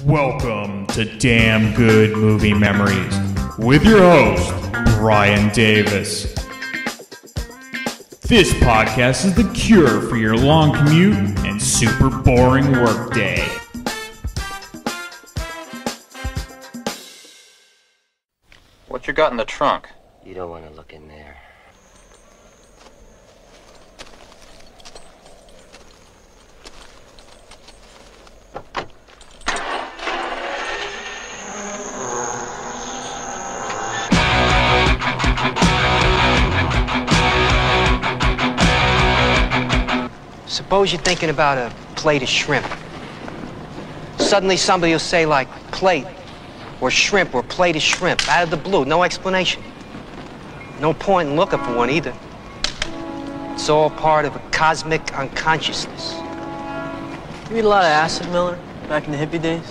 Welcome to Damn Good Movie Memories with your host, Brian Davis. This podcast is the cure for your long commute and super boring workday. What you got in the trunk? You don't want to look in there. Suppose you're thinking about a plate of shrimp. Suddenly somebody will say like plate or shrimp or plate of shrimp out of the blue, no explanation. No point in looking for one either. It's all part of a cosmic unconsciousness. You eat a lot of acid, Miller, back in the hippie days?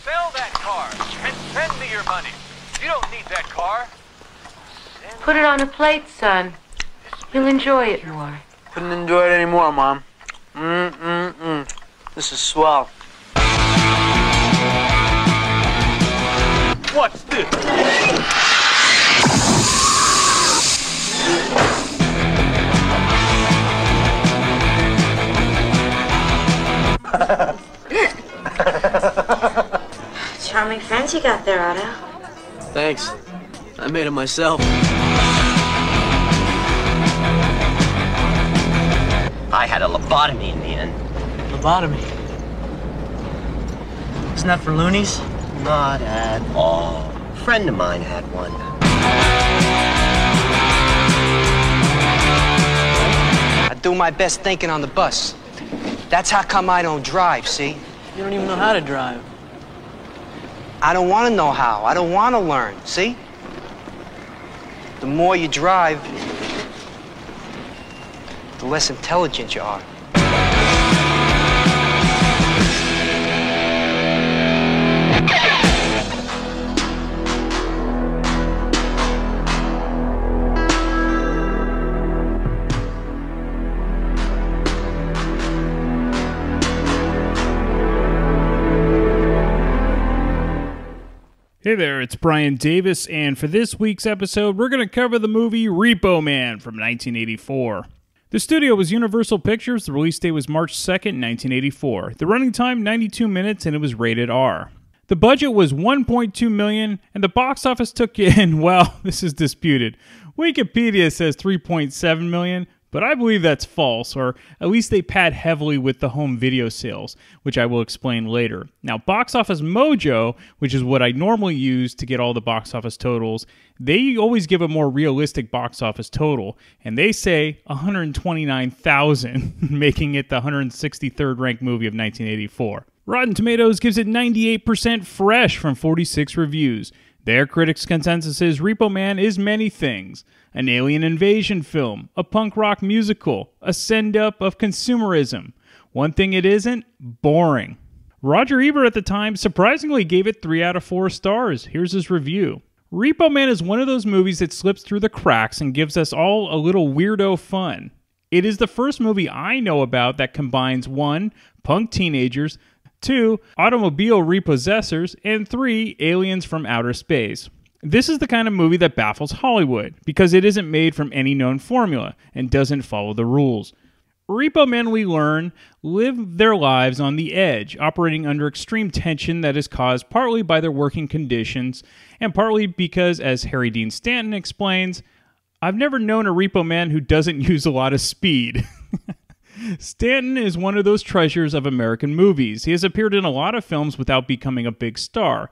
Sell that car and send me your money. You don't need that car. Put it on a plate, son. You'll enjoy it more. Couldn't enjoy it anymore, Mom. This is swell. What's this? Charming friends you got there, Otto. Thanks. I made it myself. I had a lobotomy in the end. Lobotomy. Isn't that for loonies? Not at all. A friend of mine had one. I do my best thinking on the bus. That's how come I don't drive, see? You don't even know how to drive. I don't want to know how. I don't want to learn, see? The more you drive, the less intelligent you are. Hey there, it's Brian Davis, and for this week's episode, we're going to cover the movie Repo Man from 1984. The studio was Universal Pictures. The release date was March 2nd, 1984. The running time, 92 minutes, and it was rated R. The budget was $1.2 million, and the box office took in, well, this is disputed. Wikipedia says $3.7 million, but I believe that's false, or at least they pad heavily with the home video sales, which I will explain later. Now, Box Office Mojo, which is what I normally use to get all the box office totals, they always give a more realistic box office total, and they say 129,000, making it the 163rd ranked movie of 1984. Rotten Tomatoes gives it 98% fresh from 46 reviews. Their critics' consensus is Repo Man is many things. An alien invasion film, a punk rock musical, a send-up of consumerism. One thing it isn't, boring. Roger Ebert at the time surprisingly gave it 3 out of 4 stars. Here's his review. Repo Man is one of those movies that slips through the cracks and gives us all a little weirdo fun. It is the first movie I know about that combines 1. Punk teenagers, 2. Automobile repossessors, and 3. Aliens from outer space. This is the kind of movie that baffles Hollywood, because it isn't made from any known formula and doesn't follow the rules. Repo Men, we learn, live their lives on the edge, operating under extreme tension that is caused partly by their working conditions, and partly because, as Harry Dean Stanton explains, I've never known a repo man who doesn't use a lot of speed. Stanton is one of those treasures of American movies. He has appeared in a lot of films without becoming a big star.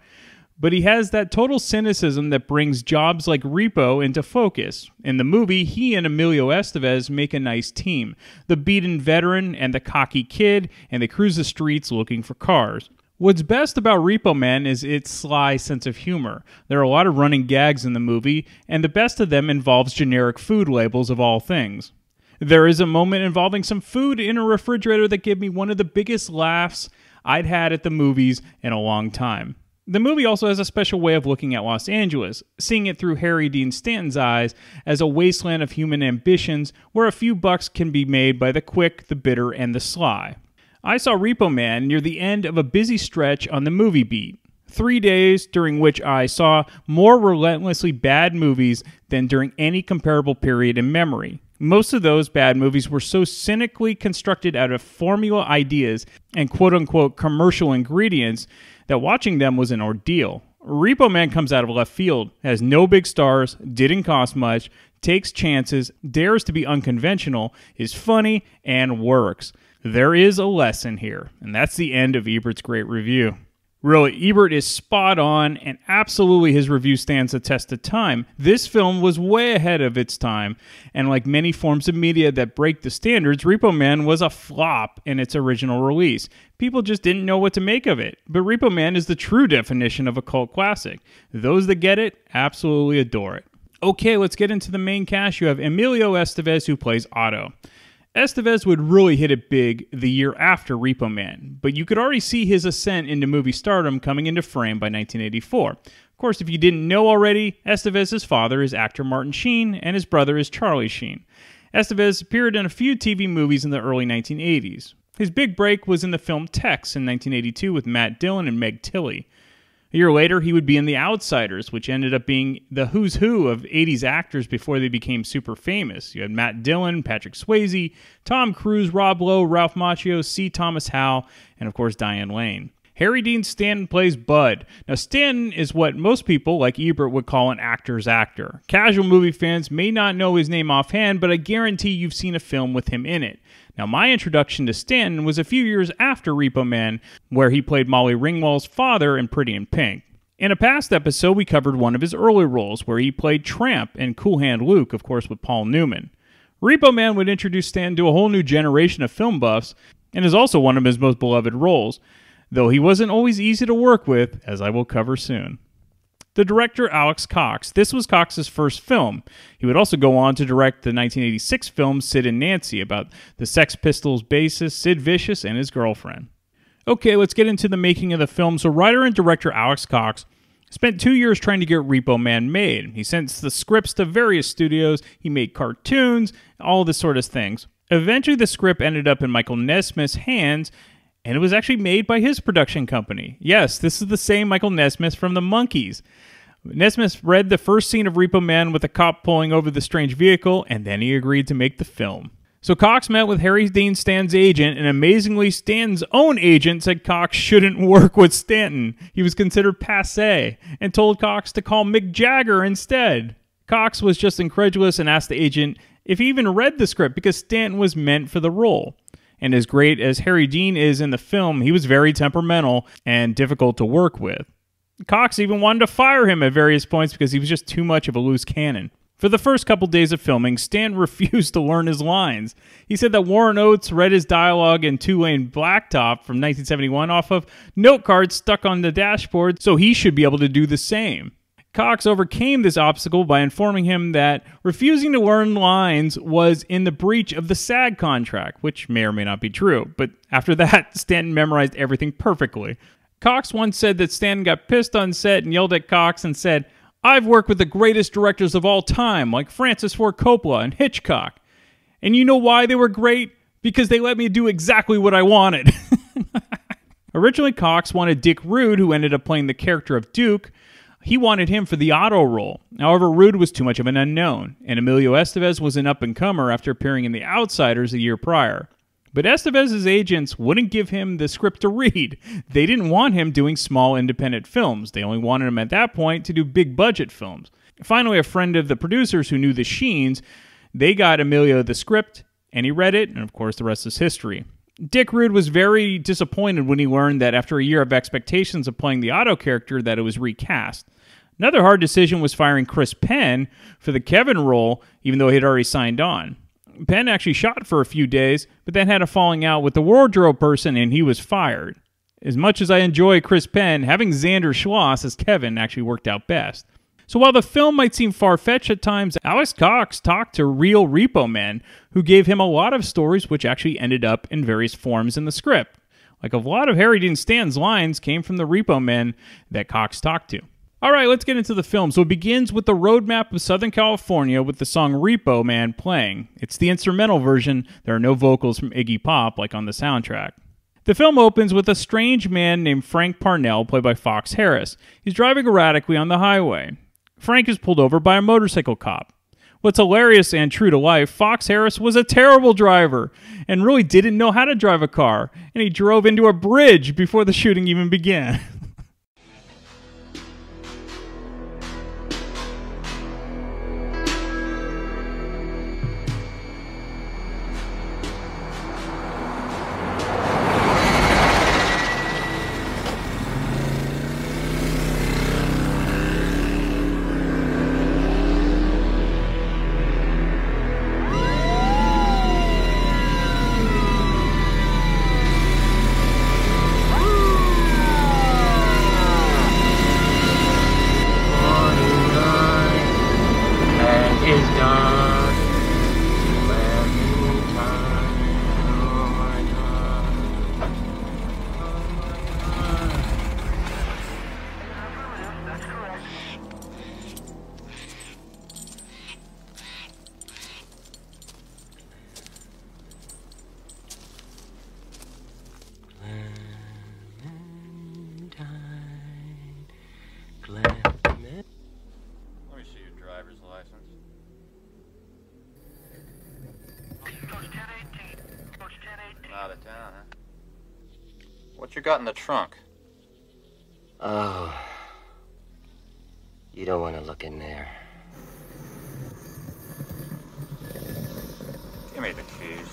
But he has that total cynicism that brings jobs like Repo into focus. In the movie, he and Emilio Estevez make a nice team. The beaten veteran and the cocky kid, and they cruise the streets looking for cars. What's best about Repo Man is its sly sense of humor. There are a lot of running gags in the movie, and the best of them involves generic food labels of all things. There is a moment involving some food in a refrigerator that gave me one of the biggest laughs I'd had at the movies in a long time. The movie also has a special way of looking at Los Angeles, seeing it through Harry Dean Stanton's eyes as a wasteland of human ambitions where a few bucks can be made by the quick, the bitter, and the sly. I saw Repo Man near the end of a busy stretch on the movie beat. 3 days during which I saw more relentlessly bad movies than during any comparable period in memory. Most of those bad movies were so cynically constructed out of formula ideas and quote-unquote commercial ingredients that watching them was an ordeal. Repo Man comes out of left field, has no big stars, didn't cost much, takes chances, dares to be unconventional, is funny, and works. There is a lesson here, and that's the end of Ebert's great review. Really, Ebert is spot on, and absolutely his review stands the test of time. This film was way ahead of its time, and like many forms of media that break the standards, Repo Man was a flop in its original release. People just didn't know what to make of it. But Repo Man is the true definition of a cult classic. Those that get it absolutely adore it. Okay, let's get into the main cast. You have Emilio Estevez, who plays Otto. Estevez would really hit it big the year after Repo Man, but you could already see his ascent into movie stardom coming into frame by 1984. Of course, if you didn't know already, Estevez's father is actor Martin Sheen, and his brother is Charlie Sheen. Estevez appeared in a few TV movies in the early 1980s. His big break was in the film Tex in 1982 with Matt Dillon and Meg Tilly. A year later, he would be in The Outsiders, which ended up being the who's who of 80s actors before they became super famous. You had Matt Dillon, Patrick Swayze, Tom Cruise, Rob Lowe, Ralph Macchio, C. Thomas Howell, and of course Diane Lane. Harry Dean Stanton plays Bud. Now, Stanton is what most people, like Ebert, would call an actor's actor. Casual movie fans may not know his name offhand, but I guarantee you've seen a film with him in it. Now, my introduction to Stanton was a few years after Repo Man, where he played Molly Ringwald's father in Pretty in Pink. In a past episode, we covered one of his early roles, where he played Tramp in Cool Hand Luke, of course with Paul Newman. Repo Man would introduce Stanton to a whole new generation of film buffs, and is also one of his most beloved roles, though he wasn't always easy to work with, as I will cover soon. The director, Alex Cox. This was Cox's first film. He would also go on to direct the 1986 film Sid and Nancy, about the Sex Pistols bassist Sid Vicious and his girlfriend. Okay, let's get into the making of the film. So writer and director Alex Cox spent 2 years trying to get Repo Man made. He sent the scripts to various studios, he made cartoons, all this sort of things. Eventually the script ended up in Michael Nesmith's hands, and it was actually made by his production company. Yes, this is the same Michael Nesmith from the Monkees. Nesmith read the first scene of Repo Man with a cop pulling over the strange vehicle, and then he agreed to make the film. So Cox met with Harry Dean Stanton's agent, and amazingly, Stanton's own agent said Cox shouldn't work with Stanton. He was considered passé, and told Cox to call Mick Jagger instead. Cox was just incredulous and asked the agent if he even read the script, because Stanton was meant for the role. And as great as Harry Dean is in the film, he was very temperamental and difficult to work with. Cox even wanted to fire him at various points because he was just too much of a loose cannon. For the first couple days of filming, Stan refused to learn his lines. He said that Warren Oates read his dialogue in Two-Lane Blacktop from 1971 off of note cards stuck on the dashboard, so he should be able to do the same. Cox overcame this obstacle by informing him that refusing to learn lines was in the breach of the SAG contract, which may or may not be true, but after that, Stanton memorized everything perfectly. Cox once said that Stanton got pissed on set and yelled at Cox and said, "I've worked with the greatest directors of all time, like Francis Ford Coppola and Hitchcock. And you know why they were great? Because they let me do exactly what I wanted." Originally, Cox wanted Dick Rude, who ended up playing the character of Duke. He wanted him for the Otto role. However, Rude was too much of an unknown, and Emilio Estevez was an up-and-comer after appearing in The Outsiders a year prior. But Estevez's agents wouldn't give him the script to read. They didn't want him doing small independent films. They only wanted him at that point to do big-budget films. Finally, a friend of the producers who knew the Sheens, they got Emilio the script, and he read it, and of course the rest is history. Dick Rude was very disappointed when he learned that after a year of expectations of playing the Otto character that it was recast. Another hard decision was firing Chris Penn for the Kevin role, even though he had already signed on. Penn actually shot for a few days, but then had a falling out with the wardrobe person and he was fired. As much as I enjoy Chris Penn, having Xander Schloss as Kevin actually worked out best. So while the film might seem far-fetched at times, Alex Cox talked to real Repo Man, who gave him a lot of stories which actually ended up in various forms in the script. Like a lot of Harry Dean Stanton's lines came from the Repo Men that Cox talked to. All right, let's get into the film. So it begins with the road map of Southern California with the song Repo Man playing. It's the instrumental version. There are no vocals from Iggy Pop like on the soundtrack. The film opens with a strange man named Frank Parnell, played by Fox Harris. He's driving erratically on the highway. Frank is pulled over by a motorcycle cop. What's hilarious and true to life, Fox Harris was a terrible driver and really didn't know how to drive a car, and he drove into a bridge before the shooting even began. Out of town, huh? What you got in the trunk? Oh. You don't want to look in there. Give me the keys.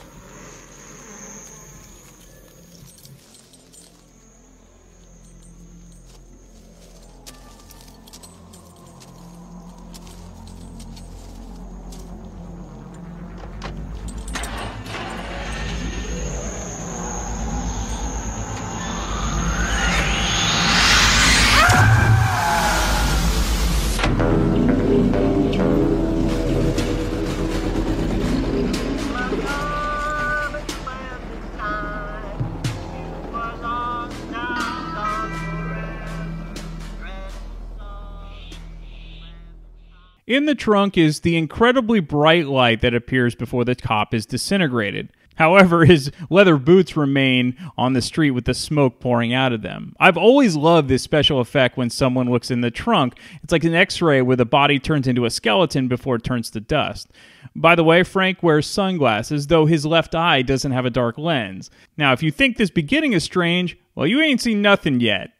In the trunk is the incredibly bright light that appears before the cop is disintegrated. However, his leather boots remain on the street with the smoke pouring out of them. I've always loved this special effect when someone looks in the trunk. It's like an X-ray where the body turns into a skeleton before it turns to dust. By the way, Frank wears sunglasses, though his left eye doesn't have a dark lens. Now, if you think this beginning is strange, well, you ain't seen nothing yet.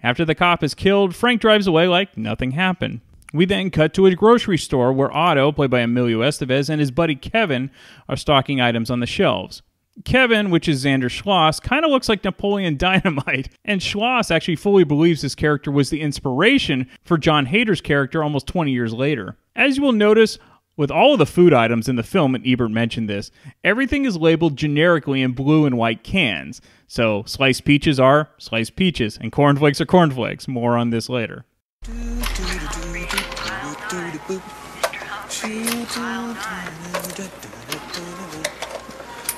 After the cop is killed, Frank drives away like nothing happened. We then cut to a grocery store where Otto, played by Emilio Estevez, and his buddy Kevin are stocking items on the shelves. Kevin, which is Xander Schloss, kind of looks like Napoleon Dynamite, and Schloss actually fully believes this character was the inspiration for Jon Hader's character almost 20 years later. As you will notice, with all of the food items in the film, and Ebert mentioned this, everything is labeled generically in blue and white cans. So sliced peaches are sliced peaches, and cornflakes are cornflakes. More on this later.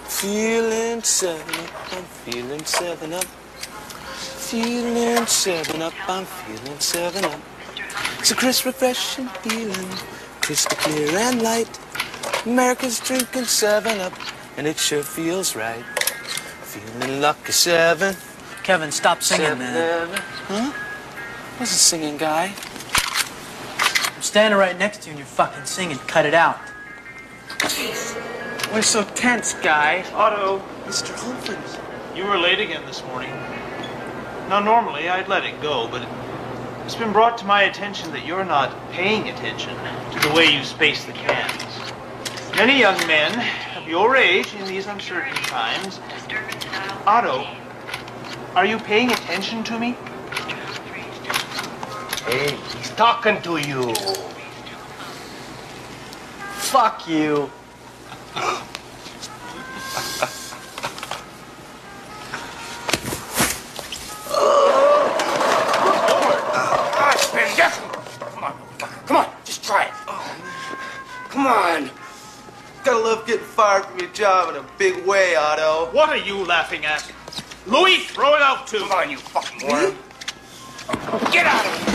Feeling 7 up, I'm feeling 7 up. Feeling 7 up, I'm feeling 7 up. It's a crisp, refreshing feeling, crystal clear and light. America's drinking 7 up, and it sure feels right. Feeling lucky 7. Kevin, stop singing, man. Huh? I wasn't singing, guy. I'm standing right next to you and you're fucking singing. Cut it out. We're so tense, guy. Otto, Mr. Humphreys. you were late again this morning. Now, normally I'd let it go, but it's been brought to my attention that you're not paying attention to the way you space the cans. Many young men of your age in these uncertain times. Otto, are you paying attention to me? Hey, he's talking to you. Fuck you. Come on, just try it. Come on. Gotta love getting fired from your job in a big way, Otto. What are you laughing at? Louis, throw it out too. Come on, you fucking worm. Get out of here.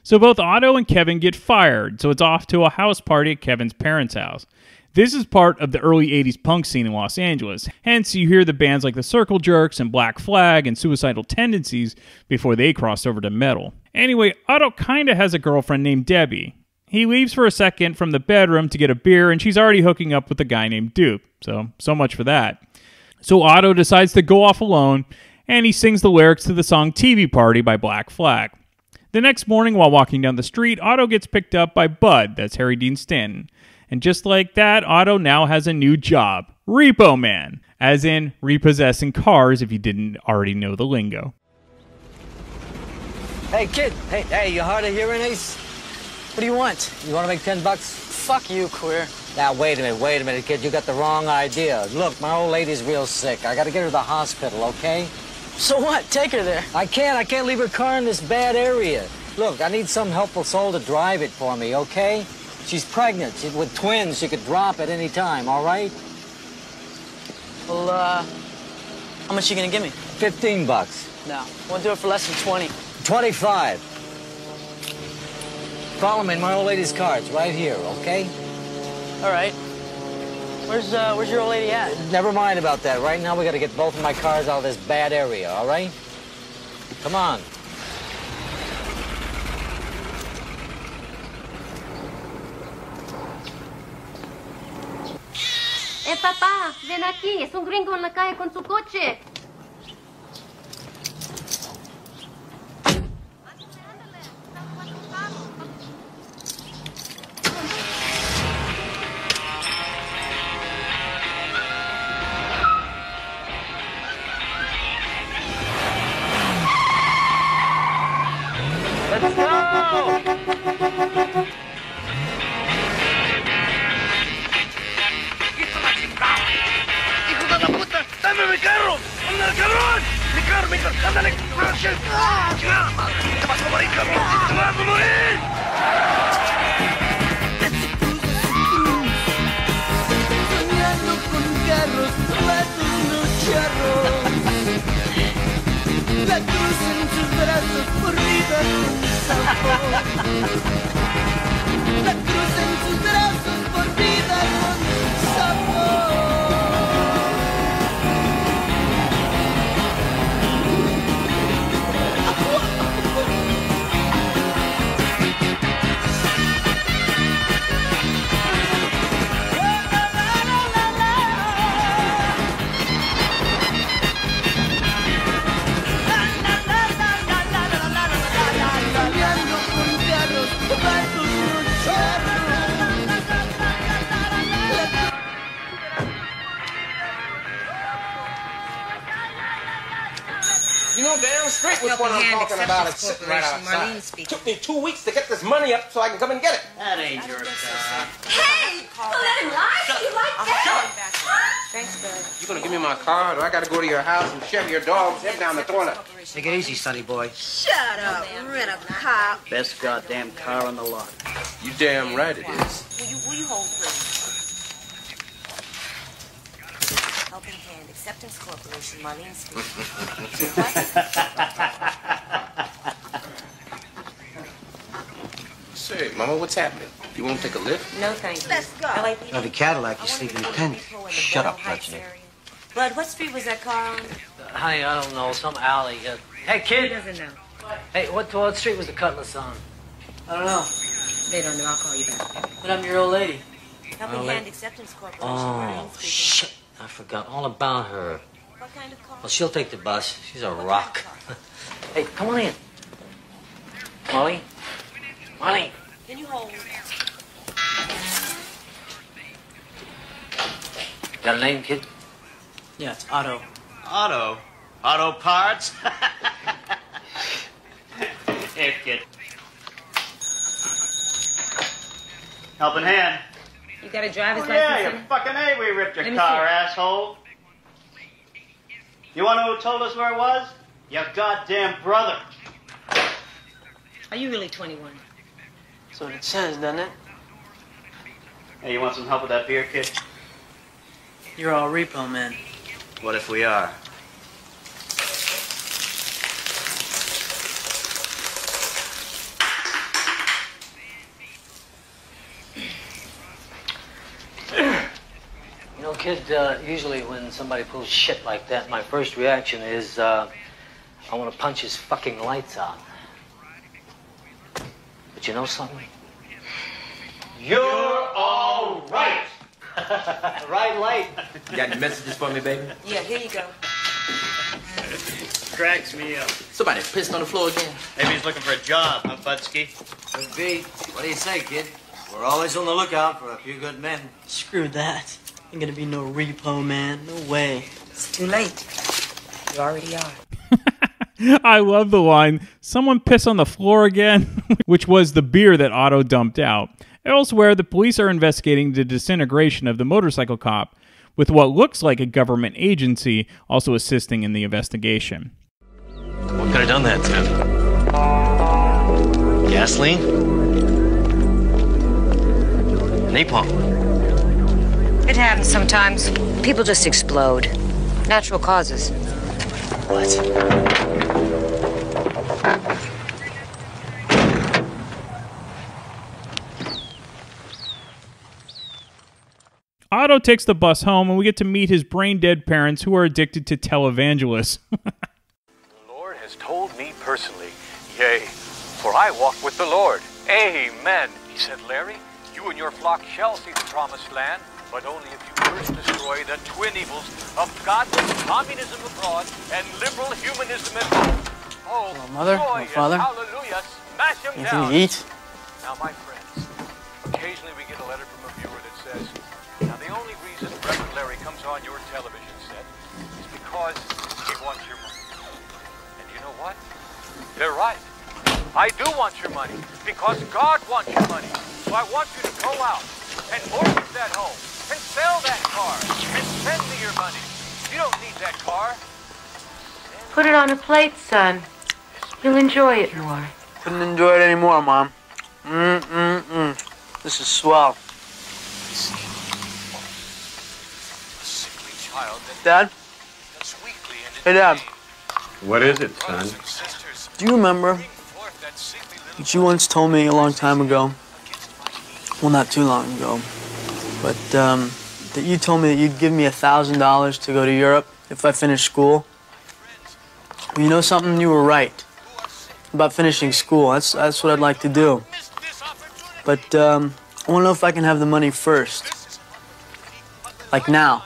So both Otto and Kevin get fired, so it's off to a house party at Kevin's parents' house. This is part of the early 80s punk scene in Los Angeles, hence you hear the bands like the Circle Jerks and Black Flag and Suicidal Tendencies before they crossed over to metal. Anyway, Otto kinda has a girlfriend named Debbie. He leaves for a second from the bedroom to get a beer, and she's already hooking up with a guy named Duke, so much for that. So Otto decides to go off alone, and he sings the lyrics to the song TV Party by Black Flag. The next morning, while walking down the street, Otto gets picked up by Bud, that's Harry Dean Stanton. And just like that, Otto now has a new job, Repo Man, as in repossessing cars if you didn't already know the lingo. Hey, kid. Hey, you hard of hearing, Ace? What do you want? You want to make $10? Fuck you, queer. Now, wait a minute, kid. You got the wrong idea. Look, my old lady's real sick. I got to get her to the hospital, okay? So what? Take her there. I can't leave her car in this bad area. Look, I need some helpful soul to drive it for me, okay? She's pregnant. With twins. She could drop at any time, all right? Well, how much you gonna give me? $15. No, won't do it for less than 20. 25. Follow me in my old lady's car. It's right here, okay? All right. Where's your old lady at? Never mind about that. Right now, we got to get both of my cars out of this bad area, all right? Come on. Papá, ven aquí. Es un gringo en la calle con su coche. Let's go! ¡Hijo de la puta! ¡Dame mi carro! ¡Ándale, cabrón! ¡Mi carro! ¡Ándale! ¡Te vas a morir, cabrón! ¡Te vas a morir! Soñando con carros, ratos, no charros. La cruz en sus brazos, mordida con sabor. La cruz en sus brazos, mordida con sabor. You know damn straight which one I'm talking about. It's sitting right outside. Took me 2 weeks to get this money up so I can come and get it. That ain't your car. Hey! Don't let him lie. You like that? Thanks, bud. You gonna give me my car, or I gotta go to your house and shove your dog's head down the toilet? Take it easy, sonny boy. Shut up, rent a car. Best goddamn car on the lot. You damn right it is. Will you hold, please? Helping Hand Acceptance Corporation, Marlene speaking. Say, Mama, what's happening? You won't take a lift? No, thank you. Let's go. No, the Cadillac, you sleep in the tent. Shut up, President. Bud, what street was that car on? Honey, I don't know. Some alley. Hey, kid. He doesn't know. Hey, what street was the Cutlass on? I don't know. They don't know. I'll call you back. But I'm your old lady. Helping Hand Acceptance Corporation, Oh, Marlene speaking. shit. I forgot all about her. What kind of car? Well, she'll take the bus. She's a rock. Hey, come on in. Molly? Molly? Can you hold? Got a name, kid? Yeah, it's Otto. Auto? Auto parts? Hey, kid. Helping hand. You got a driver's Yeah, license? you fucking A, we ripped your Let me car, see. asshole. You wanna know who told us where it was? Your goddamn brother. Are you really 21? That's what it says, doesn't it? Hey, you want some help with that beer, kid? You're all repo, man. What if we are? You know, kid, usually when somebody pulls shit like that, my first reaction is, I want to punch his fucking lights out. But you know something? You're all right. Right light. You got any messages for me, baby? Yeah, here you go. Cracks me up. Somebody pissed on the floor again. Maybe he's looking for a job, huh, Budsky? Could be. What do you say, kid? We're always on the lookout for a few good men. Screw that. Ain't gonna be no repo, man. No way. It's too late. You already are. I love the line, someone piss on the floor again, which was the beer that Otto dumped out. Elsewhere, the police are investigating the disintegration of the motorcycle cop, with what looks like a government agency also assisting in the investigation. What could have done that to him? Gasoline? Napalm? It happens sometimes. People just explode. Natural causes. What? Otto takes the bus home, and we get to meet his brain-dead parents who are addicted to televangelists. The Lord has told me personally, yea, for I walk with the Lord. Amen. He said, Larry, you and your flock shall see the promised land, but only if you first destroy the twin evils of godless communism abroad and liberal humanism at home. Oh, Hello, Mother. joy Hello, Father. and hallelujah, smash them Anything down. to eat? Now, my friends, occasionally we get a letter from a viewer that says, now the only reason Reverend Larry comes on your television set is because he wants your money. And you know what? They're right. I do want your money because God wants your money. So I want you to go out and mortgage that home and sell that car and send me your money. You don't need that car. Put it on a plate, son. You'll enjoy it more. Couldn't enjoy it anymore, Mom. This is swell. Dad? Hey, Dad. What is it, son? Do you remember that you once told me a long time ago, well, not too long ago, but that you told me that you'd give me $1,000 to go to Europe if I finished school? Well, you know something? You were right about finishing school. That's what I'd like to do. But I want to know if I can have the money first. Like now.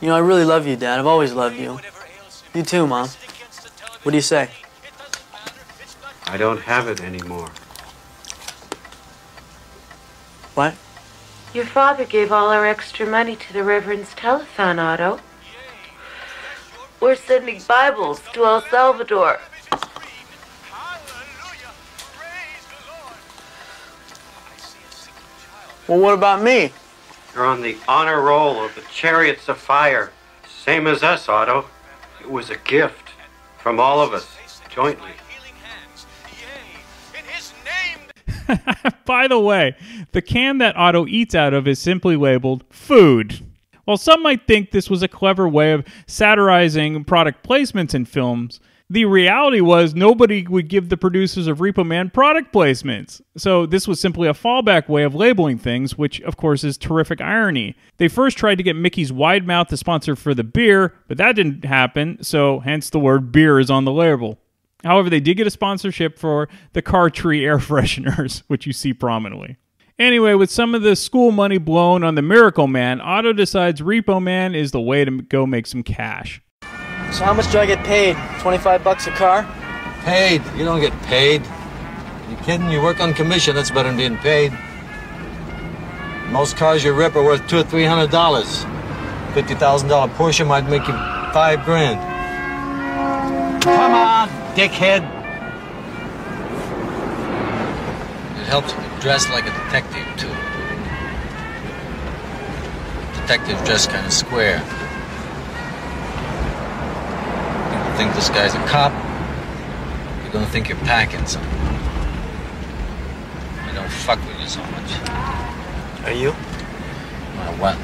You know, I really love you, Dad. I've always loved you. You too, Mom. What do you say? I don't have it anymore. What? Your father gave all our extra money to the Reverend's telethon, Otto. We're sending Bibles to El Salvador. Well, what about me? You're on the honor roll of the Chariots of Fire. Same as us, Otto. It was a gift from all of us, jointly. By the way, the can that Otto eats out of is simply labeled food. While some might think this was a clever way of satirizing product placements in films, the reality was nobody would give the producers of Repo Man product placements. So this was simply a fallback way of labeling things, which of course is terrific irony. They first tried to get Mickey's Wide Mouth to sponsor for the beer, but that didn't happen, so hence the word beer is on the label. However, they did get a sponsorship for the Car Tree air fresheners, which you see prominently. Anyway, with some of the school money blown on the Miracle Man, Otto decides Repo Man is the way to go make some cash. So how much do I get paid? 25 bucks a car? Paid? You don't get paid. You kidding? You work on commission. That's better than being paid. Most cars you rip are worth $200 or $300. $50,000 Porsche might make you $5,000. Come on, dickhead. It helps if you dress like a detective, too. Detectives dress kind of square. People think this guy's a cop. You're gonna think you're packing something. I don't fuck with you so much. Are you? What?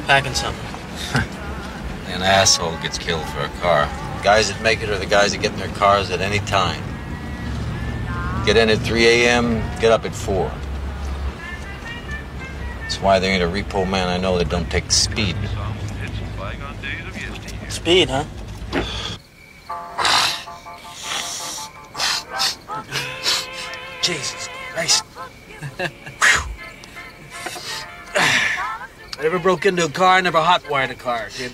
Packing something. An asshole gets killed for a car. Guys that make it are the guys that get in their cars at any time. Get in at 3 a.m., get up at 4. That's why there ain't a repo man I know that don't take speed. Speed, huh? Jesus Christ. I never broke into a car, never hotwired a car, kid.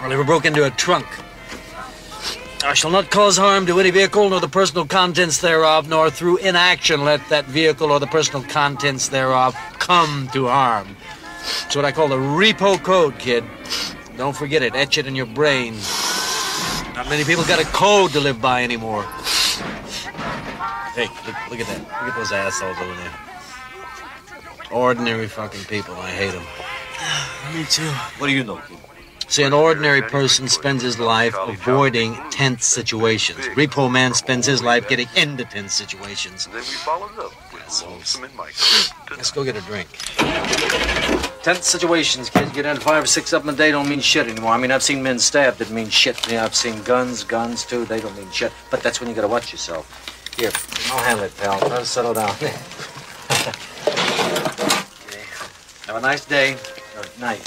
I never broke into a trunk. I shall not cause harm to any vehicle nor the personal contents thereof, nor through inaction let that vehicle or the personal contents thereof come to harm. It's what I call the repo code, kid. Don't forget it. Etch it in your brain. Not many people got a code to live by anymore. Hey, look at that. Look at those assholes over there. Ordinary fucking people. I hate them. Me too. What do you know, kid? See, an ordinary person spends his life avoiding tense situations. Repo man spends his life getting into tense situations. Then we followed up with Lonesome and Mike. Let's go get a drink. Tense situations, kids. Get into 5 or 6 of them a day don't mean shit anymore. I mean, I've seen men stabbed that mean shit. Yeah, I've seen guns too. They don't mean shit. But that's when you gotta watch yourself. Here, I'll handle it, pal. Try to settle down. Okay. Have a nice day. Or night.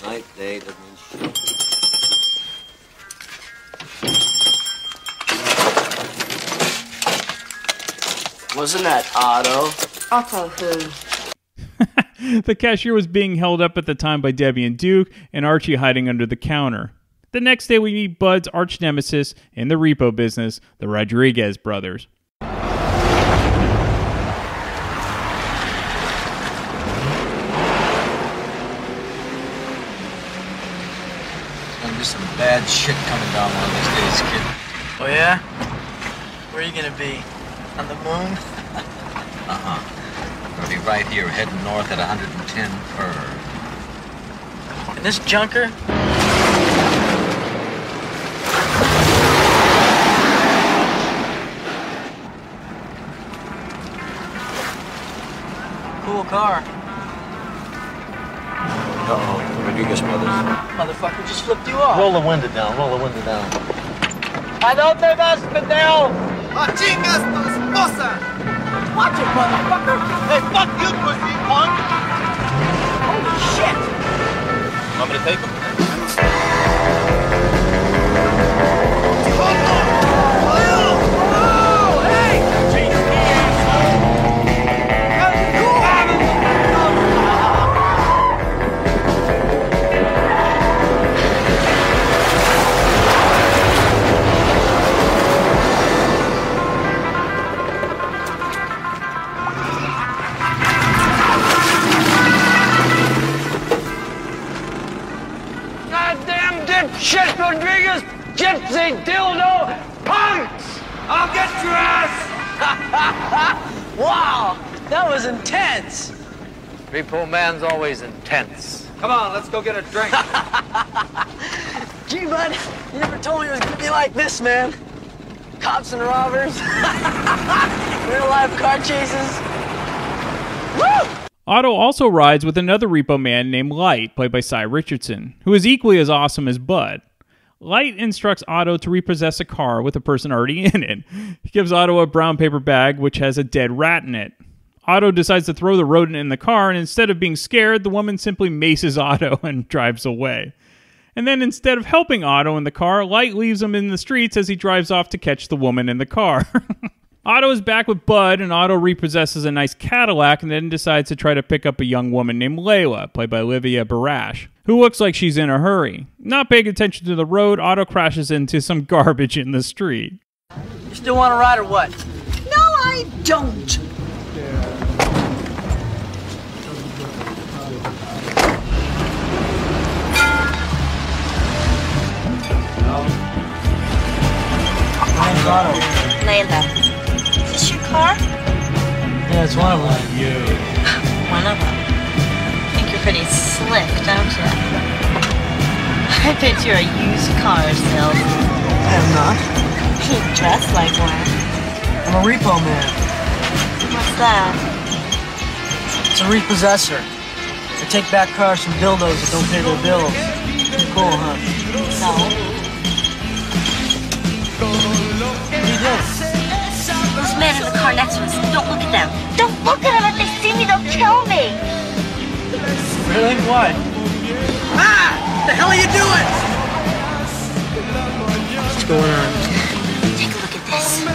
Night, day, doesn't mean shit. Wasn't that Otto? Otto who? The cashier was being held up at the time by Debbie and Duke, and Archie hiding under the counter. The next day we meet Bud's arch nemesis in the repo business, the Rodriguez brothers. Some bad shit coming down one of these days, kid. Oh, yeah? Where are you gonna be? On the moon? Uh-huh. I'm gonna be right here, heading north at 110 per. And this junker? Cool car. Uh-oh, the Rodriguez brothers. Motherfucker just flipped you off. Roll the window down, roll the window down. ¿A dónde vas, pendejo? ¡A chingas tu esposa! Watch it, motherfucker! Hey, fuck you, pussy punk! Holy shit! Want me to take him? Shit, Rodriguez! Gypsy dildo punks! I'll get your ass! Wow, that was intense. Repo man's always intense. Come on, let's go get a drink. Gee, bud, you never told me it was gonna be like this, man. Cops and robbers, real life car chases. Woo! Otto also rides with another repo man named Light, played by Cy Richardson, who is equally as awesome as Bud. Light instructs Otto to repossess a car with a person already in it. He gives Otto a brown paper bag which has a dead rat in it. Otto decides to throw the rodent in the car, and instead of being scared, the woman simply maces Otto and drives away. And then instead of helping Otto in the car, Light leaves him in the streets as he drives off to catch the woman in the car. Otto is back with Bud, and Otto repossesses a nice Cadillac and then decides to try to pick up a young woman named Layla, played by Olivia Barash, who looks like she's in a hurry. Not paying attention to the road, Otto crashes into some garbage in the street. You still want to ride or what? No, I don't. Name's Otto. Layla. Is this your car? Yeah, it's one of them. One of them. Think you're pretty slick, don't you? I bet you're a used car salesman. I'm not. You dress like one. I'm a repo man. What's that? It's a repossessor. I take back cars from dildos that don't pay their bills. cool, huh? No. What are you doing? Those men in the car next to us, don't look at them. Don't look at them. If they see me, they'll kill me. Really? Why? Ah! What the hell are you doing? What's going on? Take a look at this.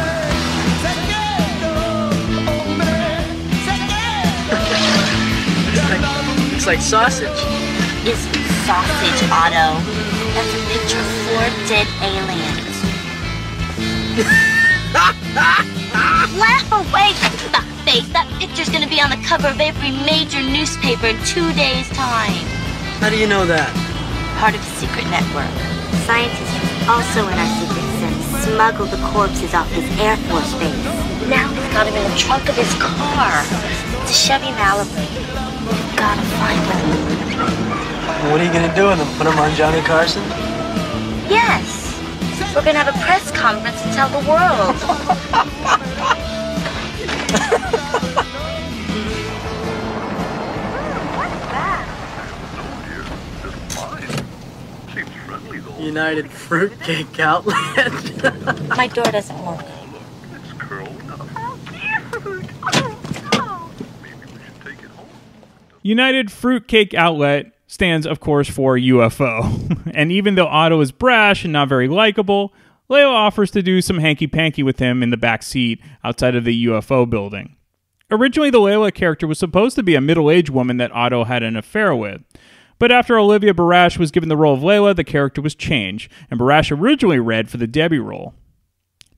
Looks like sausage. It's sausage, Otto. That's a picture of 4 dead aliens. Laugh away, fuckface. That picture's gonna be on the cover of every major newspaper in 2 days' time. How do you know that? Part of a secret network. Scientists also in our secret service smuggled the corpses off his Air Force base. Now he's got him in the trunk of his car. It's a Chevy Malibu. We've gotta find them. What are you gonna do with them? Put them on Johnny Carson? Yes. We're gonna have a press conference and tell the world. United Fruitcake Outlet. My door doesn't work. United Fruitcake Outlet stands, of course, for UFO. And even though Otto is brash and not very likable, Layla offers to do some hanky-panky with him in the back seat outside of the UFO building. Originally, the Layla character was supposed to be a middle-aged woman that Otto had an affair with. But after Olivia Barash was given the role of Layla, the character was changed, and Barash originally read for the Debbie role.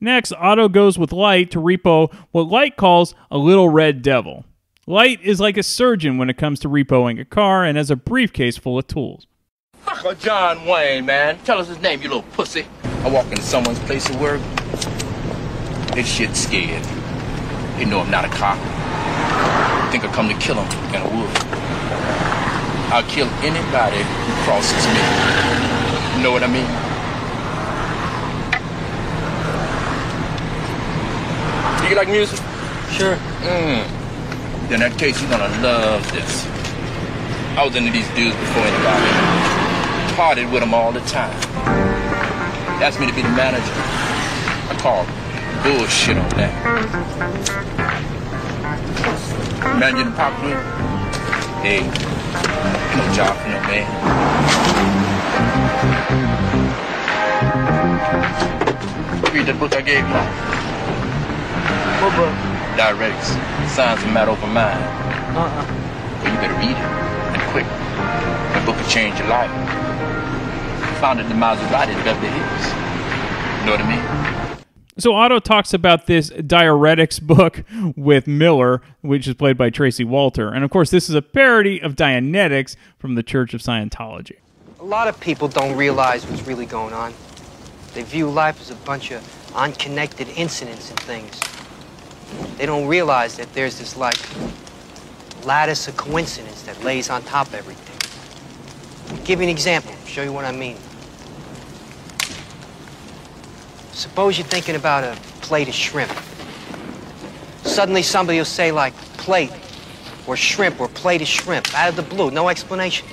Next, Otto goes with Light to repo what Light calls a little red devil. Light is like a surgeon when it comes to repoing a car and has a briefcase full of tools. Fuck John Wayne, man. Tell us his name, you little pussy. I walk into someone's place of work. This shit's scared. They know I'm not a cop. Think I come to kill him, and I would. I'll kill anybody who crosses me. You know what I mean? Do you like music? Sure. In that case, you're gonna love this. I was into these dudes before anybody. Partied with them all the time. Asked me to be the manager. I called bullshit on that. Managing the pop group? Hey, no job for no man. Read that book I gave you. What book? Diuretics. Science of matter over mind. Well, you better read it, and quick. That book will change your life. Founded the Maserati in Beverly Hills. You know what I mean? So Otto talks about this Diuretics book with Miller, which is played by Tracy Walter. And of course, this is a parody of Dianetics from the Church of Scientology. A lot of people don't realize what's really going on. They view life as a bunch of unconnected incidents and things. They don't realize that there's this, like, lattice of coincidence that lays on top of everything. I'll give you an example, show you what I mean. Suppose you're thinking about a plate of shrimp. Suddenly somebody will say, like, plate, or shrimp, or plate of shrimp, out of the blue, no explanation.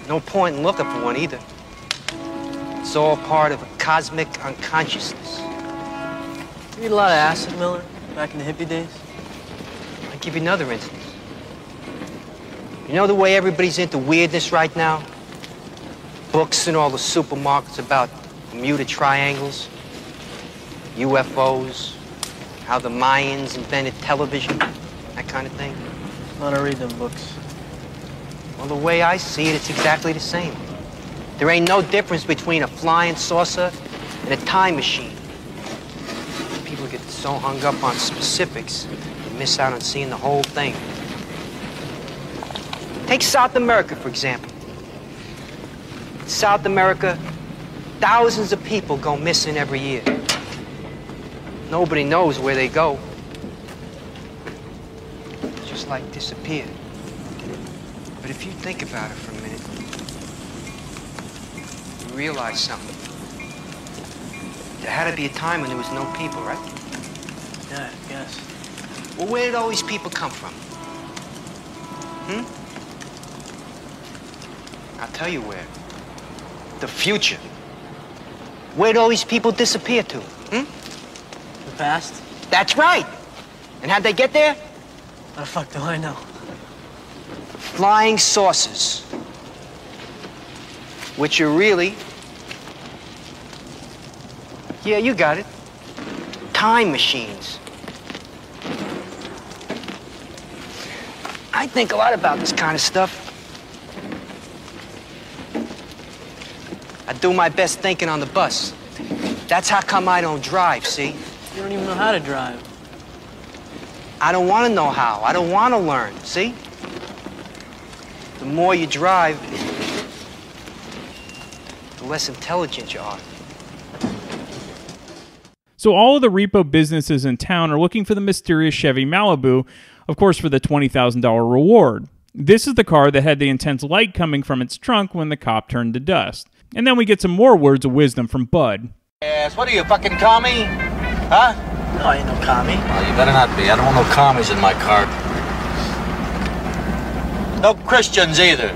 No point in looking for one either. It's all part of a cosmic unconsciousness. You eat a lot of acid, Miller, back in the hippie days? I'll give you another instance. You know the way everybody's into weirdness right now? Books in all the supermarkets about Bermuda triangles, UFOs, how the Mayans invented television, that kind of thing. I don't read them books. Well, the way I see it, it's exactly the same. There ain't no difference between a flying saucer and a time machine. People get so hung up on specifics, they miss out on seeing the whole thing. Take South America, for example. In South America, thousands of people go missing every year. Nobody knows where they go. They just like disappear. But if you think about it for a minute, you realize something. There had to be a time when there was no people, right? Yeah, I guess. Well, where did all these people come from? I'll tell you where. The future. Where'd all these people disappear to? The past? That's right. And how'd they get there? How the fuck do I know? Flying saucers. Which are really... Yeah, you got it. Time machines. I think a lot about this kind of stuff. I do my best thinking on the bus. That's how come I don't drive, see? You don't even know how to drive. I don't want to know how. I don't want to learn, see? The more you drive, the less intelligent you are. So all of the repo businesses in town are looking for the mysterious Chevy Malibu, of course for the $20,000 reward. This is the car that had the intense light coming from its trunk when the cop turned to dust. And then we get some more words of wisdom from Bud. Yes, what are you, fucking commie? Huh? No, I ain't no commie. Well, you better not be. I don't want no commies in my car. No Christians either.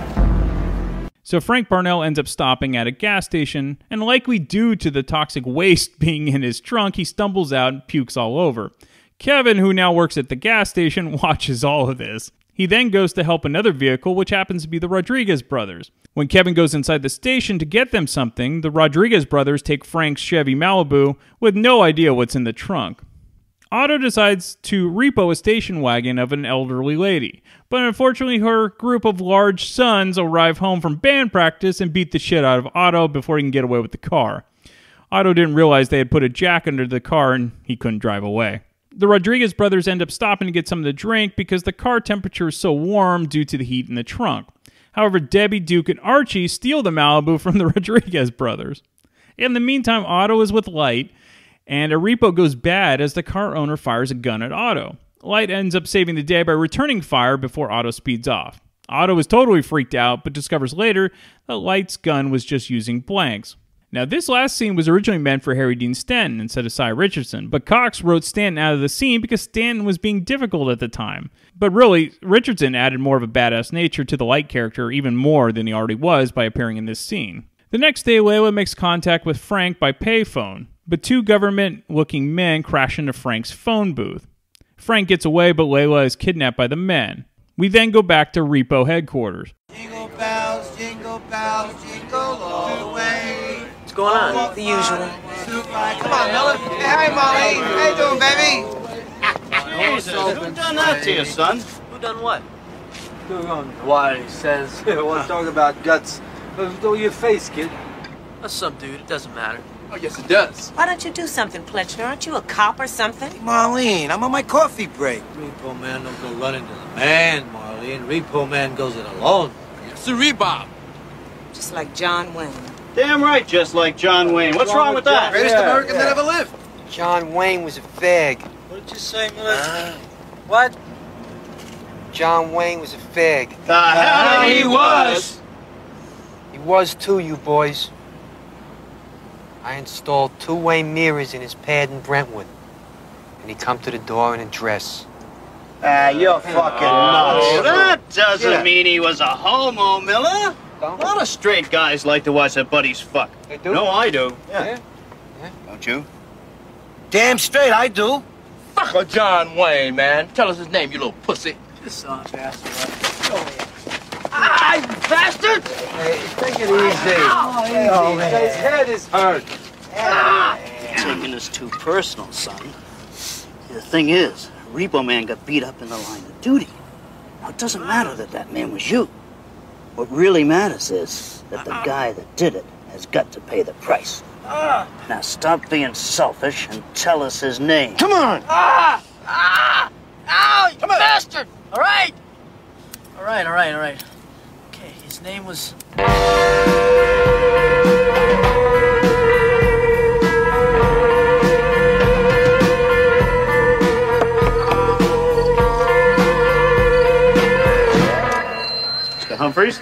So Frank Barnell ends up stopping at a gas station, and likely due to the toxic waste being in his trunk, he stumbles out and pukes all over. Kevin, who now works at the gas station, watches all of this. He then goes to help another vehicle, which happens to be the Rodriguez brothers. When Kevin goes inside the station to get them something, the Rodriguez brothers take Frank's Chevy Malibu with no idea what's in the trunk. Otto decides to repo a station wagon of an elderly lady, but unfortunately her group of large sons arrive home from band practice and beat the shit out of Otto before he can get away with the car. Otto didn't realize they had put a jack under the car and he couldn't drive away. The Rodriguez brothers end up stopping to get something to drink because the car temperature is so warm due to the heat in the trunk. However, Debbie, Duke, and Archie steal the Malibu from the Rodriguez brothers. In the meantime, Otto is with Light, and a repo goes bad as the car owner fires a gun at Otto. Light ends up saving the day by returning fire before Otto speeds off. Otto is totally freaked out, but discovers later that Light's gun was just using blanks. Now, this last scene was originally meant for Harry Dean Stanton instead of Cy Richardson, but Cox wrote Stanton out of the scene because Stanton was being difficult at the time. But really, Richardson added more of a badass nature to the Light character even more than he already was by appearing in this scene. The next day, Layla makes contact with Frank by payphone, but two government-looking men crash into Frank's phone booth. Frank gets away, but Layla is kidnapped by the men. We then go back to Repo headquarters. Jingle bells, jingle all the way. What's going on? The usual. Come on, Miller. Hey, hi, Molly. How you doing, baby? Jesus, who done that to you, son? Who done what? Why, he says, we'll talk about guts. Throw your face, kid. That's some dude. It doesn't matter. Oh, yes, it does. Why don't you do something, Pletcher? Aren't you a cop or something? Marlene, I'm on my coffee break. Repo Man don't go running to the man, Marlene. Repo Man goes it alone. It's a rebob. Just like John Wayne. Damn right, just like John Wayne. What's wrong with that? Greatest American that ever lived. John Wayne was a fag. What did you say, Melissa? What? John Wayne was a fag. The hell he was! He was too, you boys. I installed two-way mirrors in his pad in Brentwood. And he come to the door in a dress. You're fucking nuts. That doesn't mean he was a homo, Miller. A lot of straight guys like to watch their buddies fuck. They do? No, I do. Yeah. Don't you? Damn straight, I do. Fuck a John Wayne, man. Tell us his name, you little pussy. This song, bastard. Ah, you bastard! Hey, take it easy. His head is hurt. You're taking this too personal, son. The thing is, Repo Man got beat up in the line of duty. Now, it doesn't matter that that man was you. What really matters is that the guy that did it has got to pay the price. Now, stop being selfish and tell us his name. Come on! Ow, you bastard! All right. All right. Okay, his name was... Mr. Humphreys?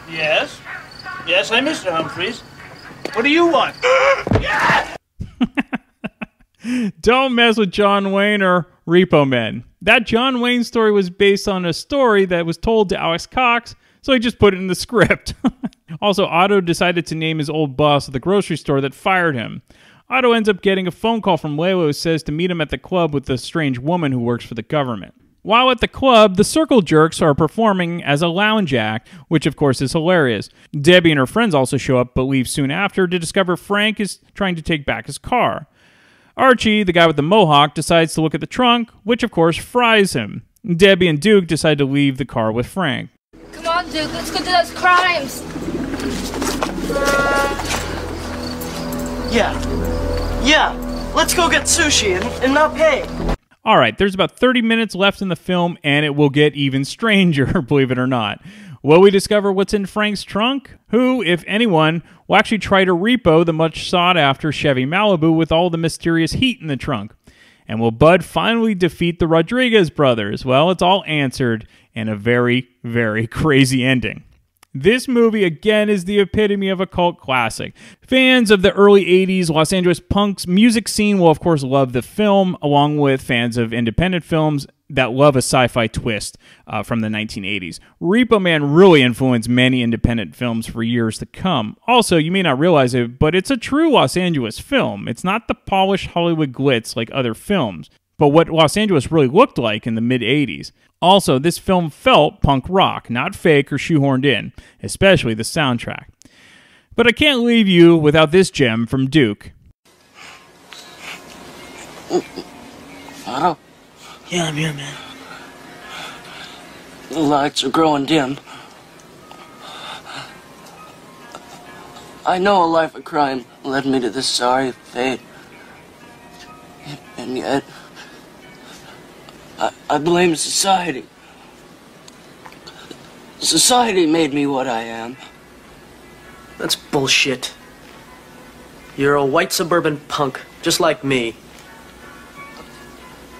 Yes? Yes, I'm Mr. Humphreys. What do you want? Don't mess with John Wayne or Repo Man. That John Wayne story was based on a story that was told to Alex Cox, so he just put it in the script. Also, Otto decided to name his old boss at the grocery store that fired him. Otto ends up getting a phone call from Layla who says to meet him at the club with the strange woman who works for the government. While at the club, the Circle Jerks are performing as a lounge act, which of course is hilarious. Debbie and her friends also show up, but leave soon after to discover Frank is trying to take back his car. Archie, the guy with the mohawk, decides to look at the trunk, which of course fries him. Debbie and Duke decide to leave the car with Frank. Come on, Duke, let's go do those crimes. Yeah, let's go get sushi and not pay. Alright, there's about 30 minutes left in the film, and it will get even stranger, believe it or not. Will we discover what's in Frank's trunk? Who, if anyone, will actually try to repo the much sought-after Chevy Malibu with all the mysterious heat in the trunk? And will Bud finally defeat the Rodriguez brothers? Well, it's all answered in a very, very crazy ending. This movie, again, is the epitome of a cult classic. Fans of the early 80s Los Angeles punk's music scene will, of course, love the film, along with fans of independent films that love a sci-fi twist from the 1980s. Repo Man really influenced many independent films for years to come. Also, you may not realize it, but it's a true Los Angeles film. It's not the polished Hollywood glitz like other films, but what Los Angeles really looked like in the mid-80s. Also, this film felt punk rock, not fake or shoehorned in, especially the soundtrack. But I can't leave you without this gem from Duke. Otto? Yeah, I'm here, man. The lights are growing dim. I know a life of crime led me to this sorry fate. And yet, I blame society. Society made me what I am. That's bullshit. You're a white suburban punk, just like me.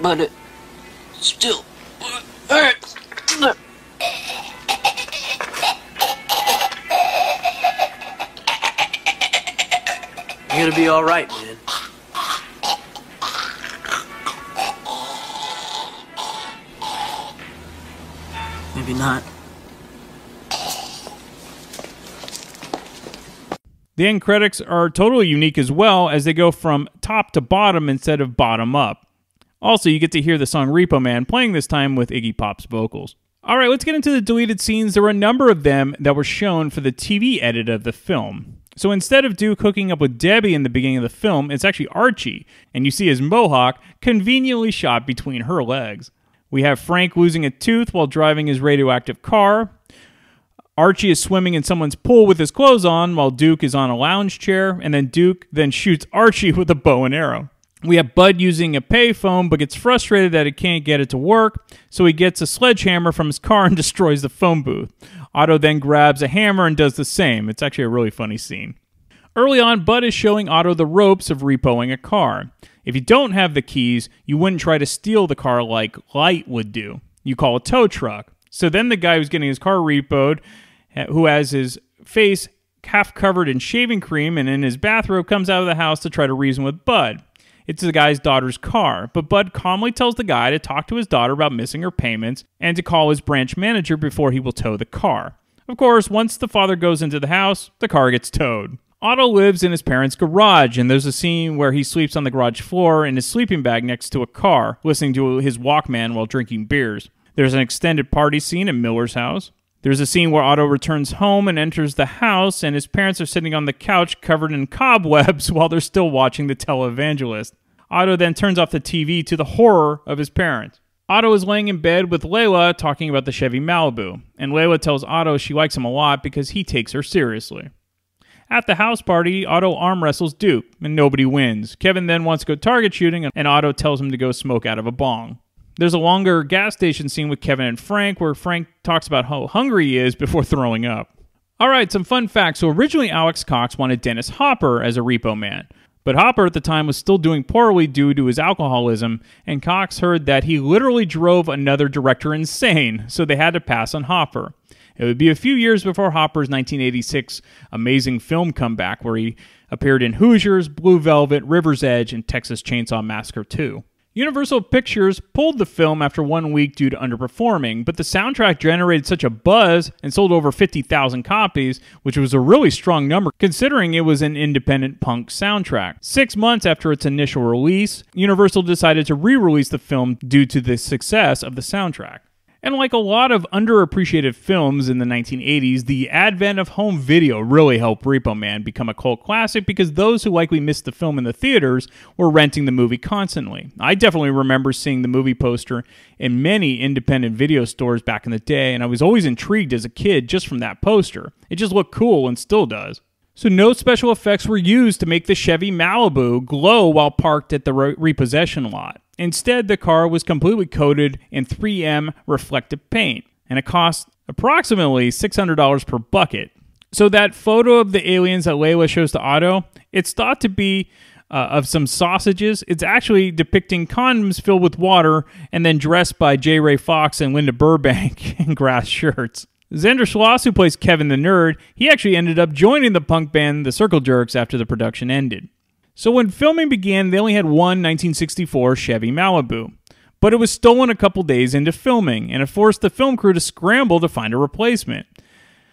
But it still hurts. You're gonna be all right, man. Maybe not. The end credits are totally unique as well, as they go from top to bottom instead of bottom up. Also, you get to hear the song Repo Man playing this time with Iggy Pop's vocals. Alright, let's get into the deleted scenes. There were a number of them that were shown for the TV edit of the film. So instead of Duke hooking up with Debbie in the beginning of the film, it's actually Archie, and you see his mohawk conveniently shot between her legs. We have Frank losing a tooth while driving his radioactive car. Archie is swimming in someone's pool with his clothes on while Duke is on a lounge chair, and then Duke then shoots Archie with a bow and arrow. We have Bud using a payphone but gets frustrated that he can't get it to work, so he gets a sledgehammer from his car and destroys the phone booth. Otto then grabs a hammer and does the same. It's actually a really funny scene. Early on, Bud is showing Otto the ropes of repoing a car. If you don't have the keys, you wouldn't try to steal the car like Light would do. You call a tow truck. So then the guy who's getting his car repoed, who has his face half covered in shaving cream and in his bathrobe, comes out of the house to try to reason with Bud. It's the guy's daughter's car, but Bud calmly tells the guy to talk to his daughter about missing her payments and to call his branch manager before he will tow the car. Of course, once the father goes into the house, the car gets towed. Otto lives in his parents' garage, and there's a scene where he sleeps on the garage floor in his sleeping bag next to a car, listening to his Walkman while drinking beers. There's an extended party scene at Miller's house. There's a scene where Otto returns home and enters the house, and his parents are sitting on the couch covered in cobwebs while they're still watching the televangelist. Otto then turns off the TV to the horror of his parents. Otto is laying in bed with Layla talking about the Chevy Malibu, and Layla tells Otto she likes him a lot because he takes her seriously. At the house party, Otto arm wrestles Duke, and nobody wins. Kevin then wants to go target shooting, and Otto tells him to go smoke out of a bong. There's a longer gas station scene with Kevin and Frank, where Frank talks about how hungry he is before throwing up. Alright, some fun facts. So originally Alex Cox wanted Dennis Hopper as a Repo Man, but Hopper at the time was still doing poorly due to his alcoholism, and Cox heard that he literally drove another director insane, so they had to pass on Hopper. It would be a few years before Hopper's 1986 amazing film comeback, where he appeared in Hoosiers, Blue Velvet, River's Edge, and Texas Chainsaw Massacre 2. Universal Pictures pulled the film after 1 week due to underperforming, but the soundtrack generated such a buzz and sold over 50,000 copies, which was a really strong number considering it was an independent punk soundtrack. 6 months after its initial release, Universal decided to re-release the film due to the success of the soundtrack. And like a lot of underappreciated films in the 1980s, the advent of home video really helped Repo Man become a cult classic because those who likely missed the film in the theaters were renting the movie constantly. I definitely remember seeing the movie poster in many independent video stores back in the day, and I was always intrigued as a kid just from that poster. It just looked cool and still does. So no special effects were used to make the Chevy Malibu glow while parked at the repossession lot. Instead, the car was completely coated in 3M reflective paint, and it cost approximately $600 per bucket. So that photo of the aliens that Layla shows to Otto, it's thought to be of some sausages. It's actually depicting condoms filled with water and then dressed by J. Ray Fox and Linda Burbank in grass shirts. Xander Schloss, who plays Kevin the Nerd, he actually ended up joining the punk band The Circle Jerks after the production ended. So when filming began, they only had one 1964 Chevy Malibu. But it was stolen a couple days into filming, and it forced the film crew to scramble to find a replacement.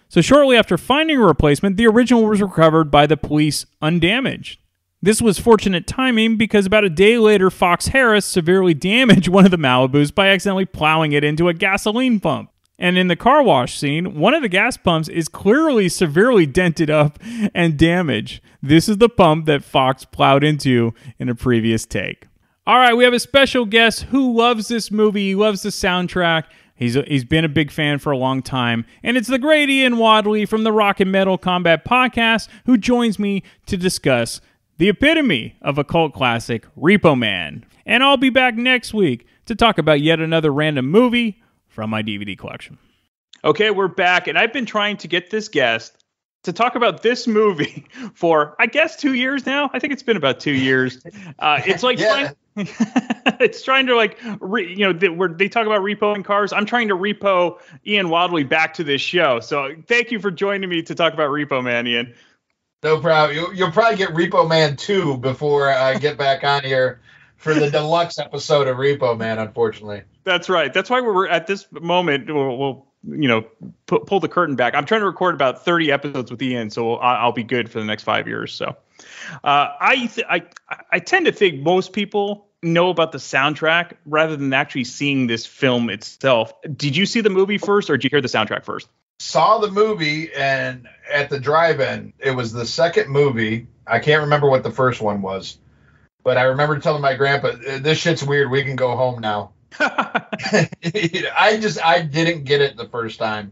So shortly after finding a replacement, the original was recovered by the police undamaged. This was fortunate timing because about a day later, Fox Harris severely damaged one of the Malibus by accidentally plowing it into a gasoline pump. And in the car wash scene, one of the gas pumps is clearly severely dented up and damaged. This is the pump that Fox plowed into in a previous take. All right, we have a special guest who loves this movie. He loves the soundtrack. He's been a big fan for a long time. And it's the great Ian Wadley from the Rock and Metal Combat Podcast who joins me to discuss the epitome of a cult classic, Repo Man. And I'll be back next week to talk about yet another random movie from my DVD collection. Okay, we're back, and I've been trying to get this guest to talk about this movie for, I guess, 2 years now. I think it's been about 2 years. It's like it's trying to like, where they talk about repoing cars. I'm trying to repo Ian Wadley back to this show. So thank you for joining me to talk about Repo Man, Ian. No problem. You'll probably get Repo Man 2 before I get back on here for the deluxe episode of Repo Man, unfortunately. That's right. That's why we're at this moment. We'll pull the curtain back. I'm trying to record about 30 episodes with Ian, so I'll be good for the next 5 years. So I tend to think most people know about the soundtrack rather than actually seeing this film itself. Did you see the movie first, or did you hear the soundtrack first? Saw the movie, and at the drive-in, it was the second movie. I can't remember what the first one was, but I remember telling my grandpa, "This shit's weird. We can go home now." I didn't get it the first time.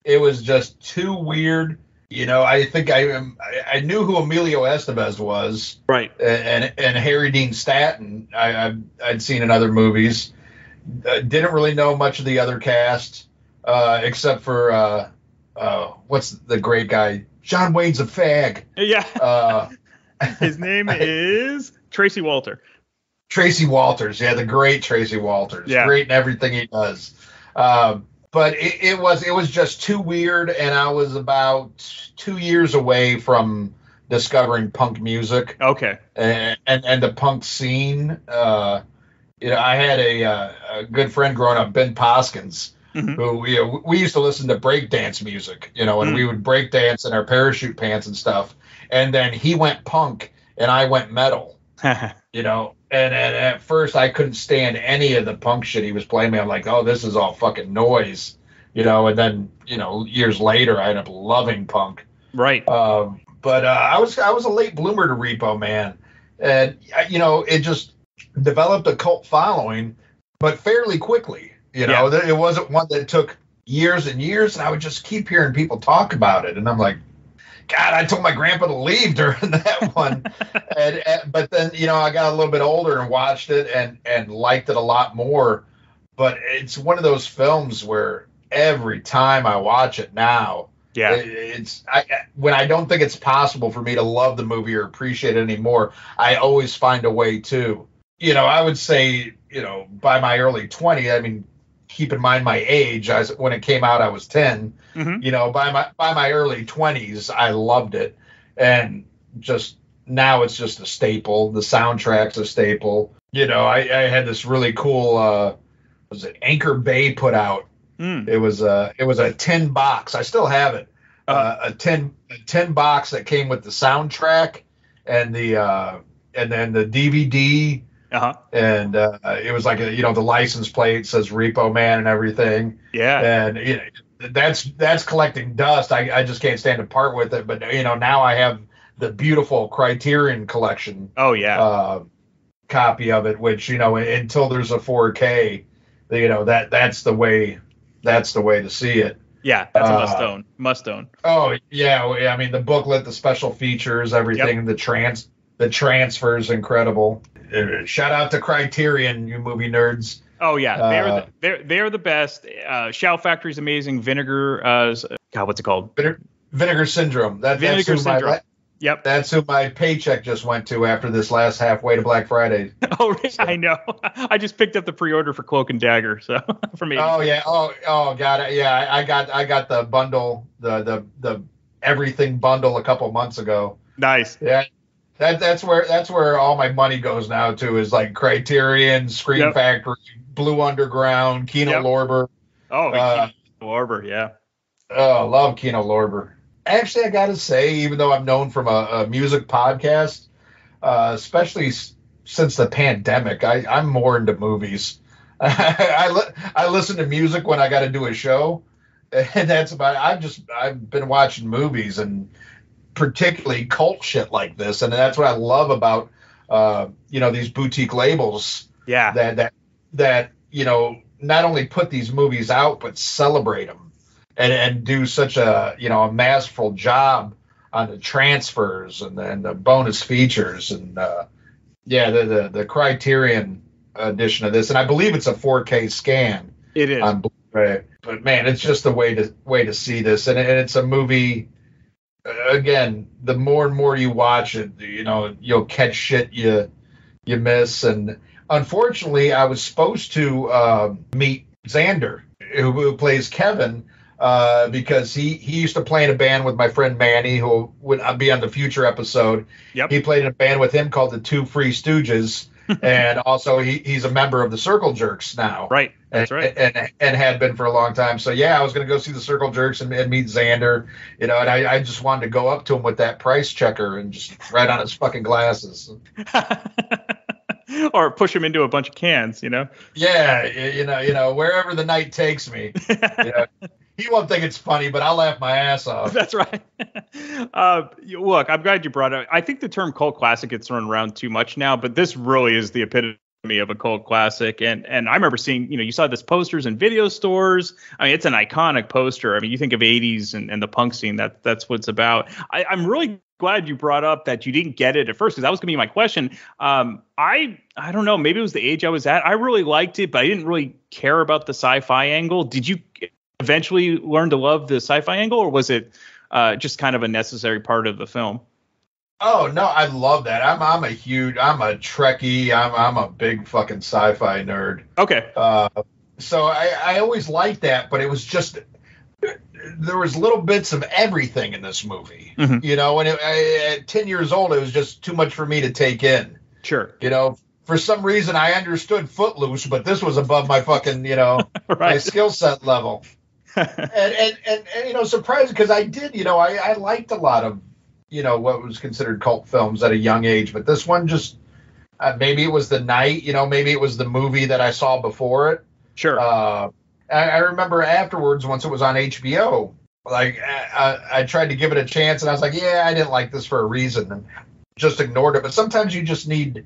It was just too weird. I think I knew who Emilio Estevez was, right? And Harry Dean Stanton I'd seen in other movies. Didn't really know much of the other cast except for what's the great guy? John Wayne's a fag. Yeah. His name is Tracy Walter. Tracy Walters, yeah, the great Tracy Walters, great in everything he does. But it was just too weird, and I was about 2 years away from discovering punk music. Okay, and the punk scene. I had a good friend growing up, Ben Poskins, who we used to listen to breakdance music, and we would breakdance in our parachute pants and stuff. And then he went punk, and I went metal. And at first I couldn't stand any of the punk shit he was playing me. I'm like, oh, this is all fucking noise, and then, years later I ended up loving punk. Right. But I was a late bloomer to Repo Man, and, it just developed a cult following, but fairly quickly, It wasn't one that took years and years, and I would just keep hearing people talk about it. And I'm like, God, I told my grandpa to leave during that one. But then, I got a little bit older and watched it and liked it a lot more. But it's one of those films where every time I watch it now, when I don't think it's possible for me to love the movie or appreciate it anymore, I always find a way to. I would say, by my early 20s, I mean, keep in mind my age. When it came out, I was 10. By my early 20s, I loved it, and just now it's just a staple. The soundtrack's a staple. you know, I had this really cool, was it Anchor Bay put out? It was a 10 box. I still have it. A 10 box that came with the soundtrack and then the DVD. And it was like the license plate says Repo Man and everything. Yeah. And that's collecting dust. I just can't stand to part with it. But now I have the beautiful Criterion collection. Oh yeah. Copy of it, which until there's a 4K, that's the way to see it. Yeah, that's a must own. Must own. Oh yeah, I mean the booklet, the special features, everything. Yep. The transfer is incredible. Shout out to Criterion, you movie nerds. Oh yeah, they're the best. Shout Factory's amazing. Vinegar, God, what's it called? Vinegar Syndrome. Vinegar Syndrome. Yep. That's who my paycheck just went to after this last halfway to Black Friday. Oh, really? So. I know. I just picked up the pre-order for Cloak and Dagger, so for me. Oh yeah. Oh, got it. Yeah, I got the bundle, the everything bundle a couple months ago. Nice. Yeah. That's where all my money goes now to is like Criterion, Scream Factory, Blue Underground, Kino Lorber. Oh, Kino Lorber, yeah. Oh, love Kino Lorber. Actually, I got to say, even though I'm known from a music podcast, especially since the pandemic, I'm more into movies. I listen to music when I got to do a show, and that's about it. I've been watching movies and particularly cult shit like this, and that's what I love about these boutique labels. Yeah. That not only put these movies out but celebrate them. And do such a masterful job on the transfers and the bonus features and the Criterion edition of this, and I believe it's a 4K scan. It is on Blu-ray. But man, it's just the way to see this, and it's a movie. Again, the more and more you watch it, you'll catch shit you miss. And unfortunately, I was supposed to meet Xander, who plays Kevin. Because he used to play in a band with my friend Manny, who would be on the future episode. Yep. He played in a band with him called the Two Free Stooges, and also he's a member of the Circle Jerks now. Right, that's right. And had been for a long time. So yeah, I was going to go see the Circle Jerks and meet Xander, and I just wanted to go up to him with that price checker and just write on his fucking glasses. Or push him into a bunch of cans, Yeah, wherever the night takes me. He won't think it's funny, but I'll laugh my ass off. That's right. Look, I'm glad you brought it up. I think the term cult classic gets thrown around too much now, but this really is the epitome of a cult classic. And I remember seeing, you saw this posters in video stores. I mean, it's an iconic poster. I mean, you think of 80s and the punk scene, that's what it's about. I'm really glad you brought up that you didn't get it at first, because that was going to be my question. I don't know, maybe it was the age I was at. I really liked it, but I didn't really care about the sci-fi angle. Did you eventually learn to love the sci-fi angle, or was it just kind of a necessary part of the film? Oh no, I love that. I'm a Trekkie. I'm a big fucking sci-fi nerd. Okay. So I always liked that, but it was just there was little bits of everything in this movie, mm-hmm. And at 10 years old, it was just too much for me to take in. Sure. For some reason, I understood Footloose, but this was above my fucking, right. my skill set level. and surprising, because I did, I liked a lot of, what was considered cult films at a young age, but this one just, maybe it was the night, maybe it was the movie that I saw before it. Sure. I remember afterwards, once it was on HBO, like I tried to give it a chance, and I was like, yeah, I didn't like this for a reason, and just ignored it. But sometimes you just need,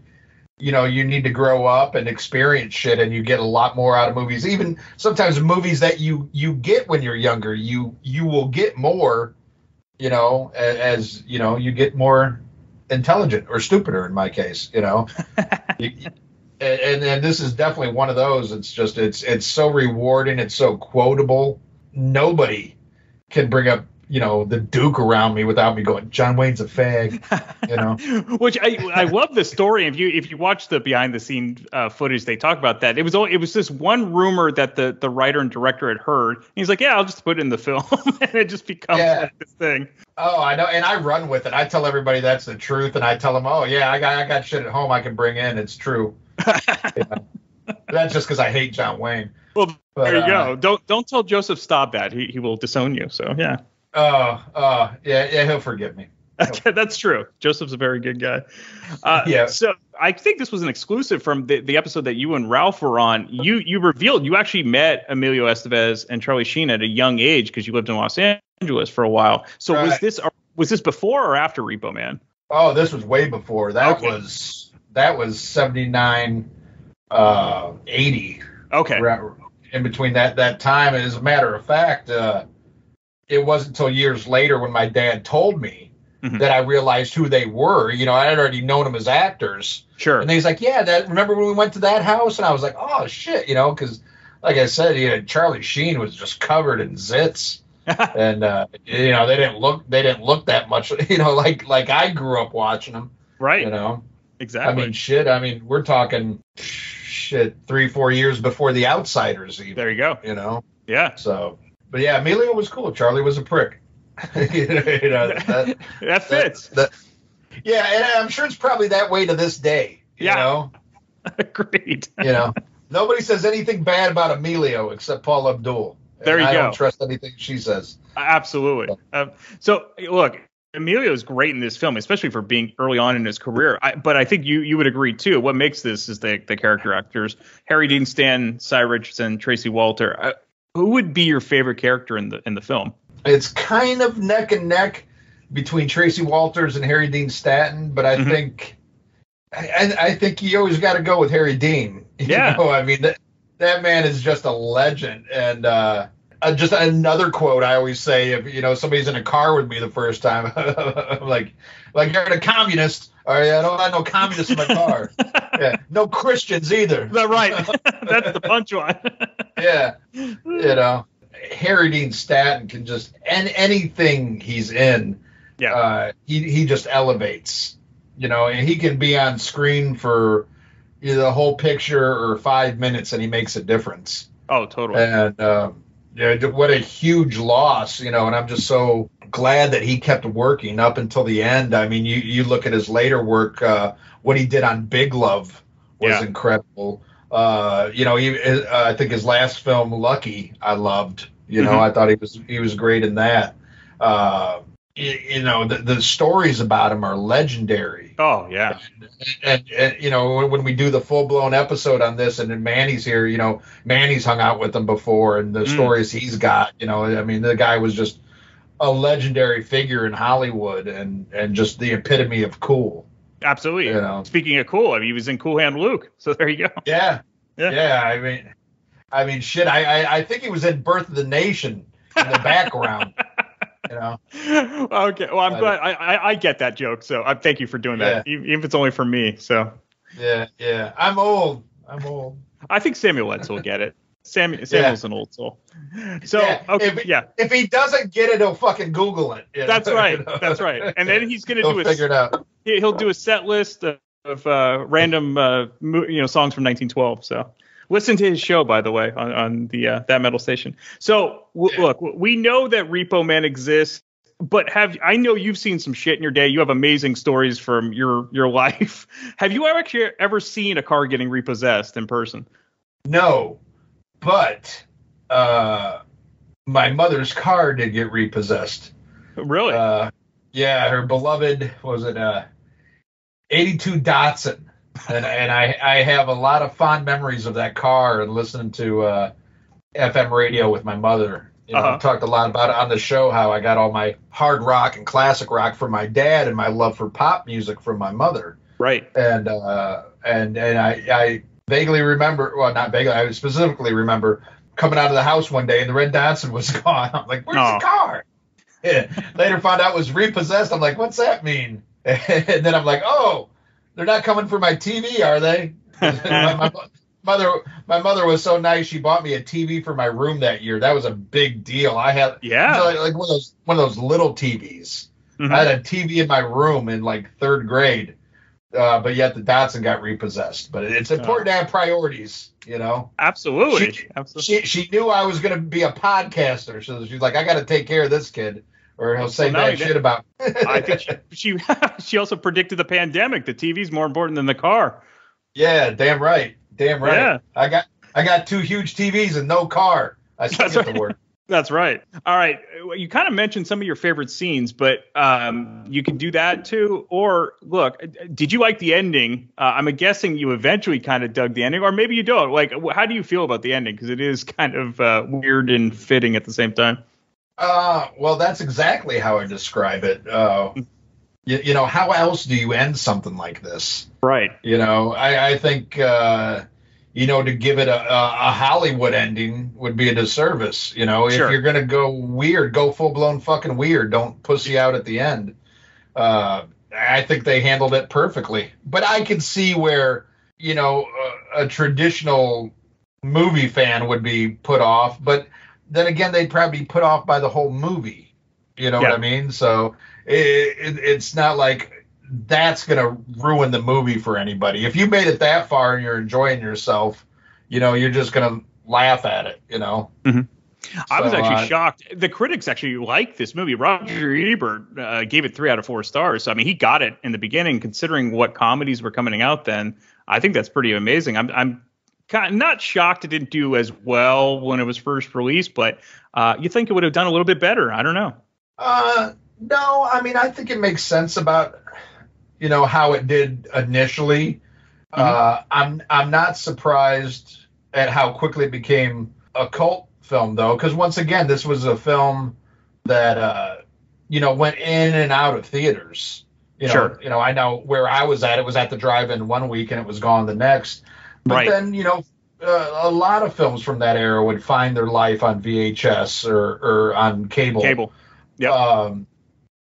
you need to grow up and experience shit, and you get a lot more out of movies. Even sometimes movies that you get when you're younger, you will get more, as you get more intelligent or stupider in my case, And this is definitely one of those. It's just it's so rewarding. It's so quotable. Nobody can bring up the Duke around me without me going, John Wayne's a fag. Which I love the story. If you watch the behind the scene footage, they talk about that. It was this one rumor that the writer and director had heard. And he's like, yeah, I'll just put it in the film, and it just becomes this thing. Oh, I know, and I run with it. I tell everybody that's the truth, and I tell them, oh yeah, I got shit at home I can bring in. It's true. Yeah. That's just because I hate John Wayne. Well, there you go. Don't tell Joseph Staub that. He will disown you. So yeah. Yeah, he'll forgive me. That's true. Joseph's a very good guy. Yeah. So I think this was an exclusive from the episode that you and Ralph were on. You revealed you actually met Emilio Estevez and Charlie Sheen at a young age because you lived in Los Angeles for a while. So Right. was this before or after Repo Man? Oh, this was way before. That was 79, 80. Okay. In between that time, as a matter of fact, it wasn't until years later when my dad told me that I realized who they were. You know, I had already known them as actors. Sure. And he's like, yeah, remember when we went to that house? And I was like, oh shit, you know, because like I said, Charlie Sheen was just covered in zits. And you know, they didn't look that much, you know, like I grew up watching them. Right. You know. Exactly. I mean, we're talking 3-4 years before The Outsiders even. There you go. You know. Yeah. So, but yeah, Emilio was cool. Charlie was a prick. That fits. Yeah, and I'm sure it's probably that way to this day. You know? Agreed. You know, nobody says anything bad about Emilio except Paul Abdul. There you I go. don't trust anything she says. Absolutely. So look, Emilio is great in this film, especially for being early on in his career. But I think you would agree too. What makes this is the character actors: Harry Dean Stanton, Cy Richardson, Tracy Walter. Who would be your favorite character in the film? It's kind of neck and neck between Tracy Walters and Harry Dean Stanton, but I think you always got to go with Harry Dean. Yeah. You know, I mean that man is just a legend, and just another quote I always say if somebody's in a car with me the first time, I'm like you're a communist. Or I don't have no communists in my car. Yeah, no Christians either. That's right. That's the punchline. Yeah, you know. Harry Dean Stanton can just anything he's in, he just elevates, you know, and he can be on screen for either the whole picture or 5 minutes and he makes a difference. Oh, totally. And what a huge loss, you know, and I'm just so glad that he kept working up until the end. I mean, you look at his later work, what he did on Big Love was incredible. You know, I think his last film, Lucky, I loved. You know, I thought he was great in that. You know, the stories about him are legendary. Oh yeah. And you know, when we do the full blown episode on this, and then Manny's here, you know, Manny's hung out with him before, and the stories he's got. You know, I mean, the guy was just a legendary figure in Hollywood, and just the epitome of cool. Absolutely. You know? Speaking of cool, I mean, he was in Cool Hand Luke, so there you go. Yeah. I mean, shit. I think he was in Birth of the Nation in the background. You know. Okay. Well, I'm glad I get that joke. So thank you for doing that, even if it's only for me. So. Yeah. I'm old. I think Samuel Letts will get it. Samuel's an old soul. So if he doesn't get it, he'll fucking Google it. You know? That's right. That's right. And then he's gonna figure it out. He'll do a set list of random songs from 1912. So listen to his show, by the way, on the That Metal Station. So look, we know that Repo Man exists, but I know you've seen some shit in your day. You have amazing stories from your life. Have you ever seen a car getting repossessed in person? No, but my mother's car did get repossessed. Really? Yeah, her beloved, was it 82 Datsun. And I have a lot of fond memories of that car and listening to FM radio with my mother. You know, I talked a lot about it on the show, how I got all my hard rock and classic rock from my dad and my love for pop music from my mother. Right. And I vaguely remember, well, not vaguely, I specifically remember coming out of the house one day and the red Datsun was gone. I'm like, where's the car? Yeah. Later found out it was repossessed. I'm like, what's that mean? And then I'm like, oh, they're not coming for my TV, are they? my mother was so nice. She bought me a TV for my room that year. That was a big deal. I had like one of those little TVs. I had a TV in my room in like third grade, but yet the Datsun got repossessed. But it's important to have priorities, you know. Absolutely. She knew I was going to be a podcaster, so she's like, I got to take care of this kid. or he'll say Well, bad shit about. I think she also predicted the pandemic. The TV's more important than the car. Yeah, damn right. Yeah. I got 2 huge TVs and no car. I still get to work. That's right. All right. You kind of mentioned some of your favorite scenes, but you can do that too. Or look, did you like the ending? I'm guessing you eventually kind of dug the ending, or maybe you don't. Like, how do you feel about the ending? Because it is kind of weird and fitting at the same time. Well, that's exactly how I describe it. You know, how else do you end something like this? Right. You know, I think, you know, to give it a Hollywood ending would be a disservice. You know, Sure. if you're going to go weird, go full blown fucking weird. Don't pussy out at the end. I think they handled it perfectly. But I can see where, you know, a traditional movie fan would be put off. But then again, they'd probably be put off by the whole movie. You know what I mean? So it's not like that's going to ruin the movie for anybody. If you made it that far and you're enjoying yourself, you know, you're just going to laugh at it, you know? Mm-hmm. I was So, actually shocked. The critics actually liked this movie. Roger Ebert gave it 3 out of 4 stars. So, I mean, he got it in the beginning, considering what comedies were coming out then. I think that's pretty amazing. I'm kind of not shocked it didn't do as well when it was first released, but you think it would have done a little bit better. I don't know. No, I mean, I think it makes sense about, you know, how it did initially. I'm not surprised at how quickly it became a cult film, though, because once again, this was a film that, you know, went in and out of theaters. You know, Sure. You know, I know where I was at. It was at the drive-in one week and it was gone the next. But Right. then, you know, a lot of films from that era would find their life on VHS or on cable. Yeah.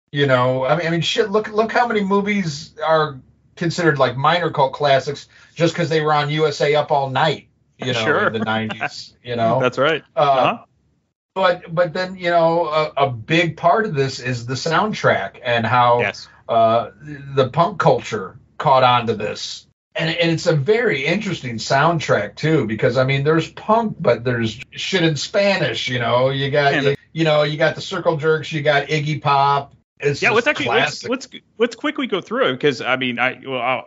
You know, I mean, shit. Look how many movies are considered like minor cult classics just because they were on USA Up All Night. You know, Sure. in the '90s. You know, That's right. But then, you know, a big part of this is the soundtrack and how the punk culture caught on to this. And it's a very interesting soundtrack too, because I mean, there's punk, but there's shit in Spanish. You know, you got you got the Circle Jerks, you got Iggy Pop. It's Yeah, just let's classic. let's quickly go through it, because I mean I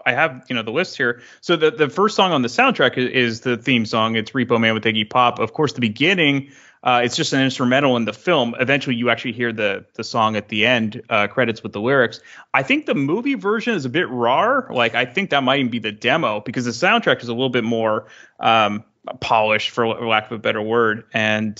have, you know, the list here. So the first song on the soundtrack is the theme song. It's Repo Man with Iggy Pop. Of course, the beginning, it's just an instrumental in the film. Eventually, you actually hear the song at the end, credits with the lyrics. I think the movie version is a bit raw. Like, I think that might even be the demo, because the soundtrack is a little bit more polished, for lack of a better word. And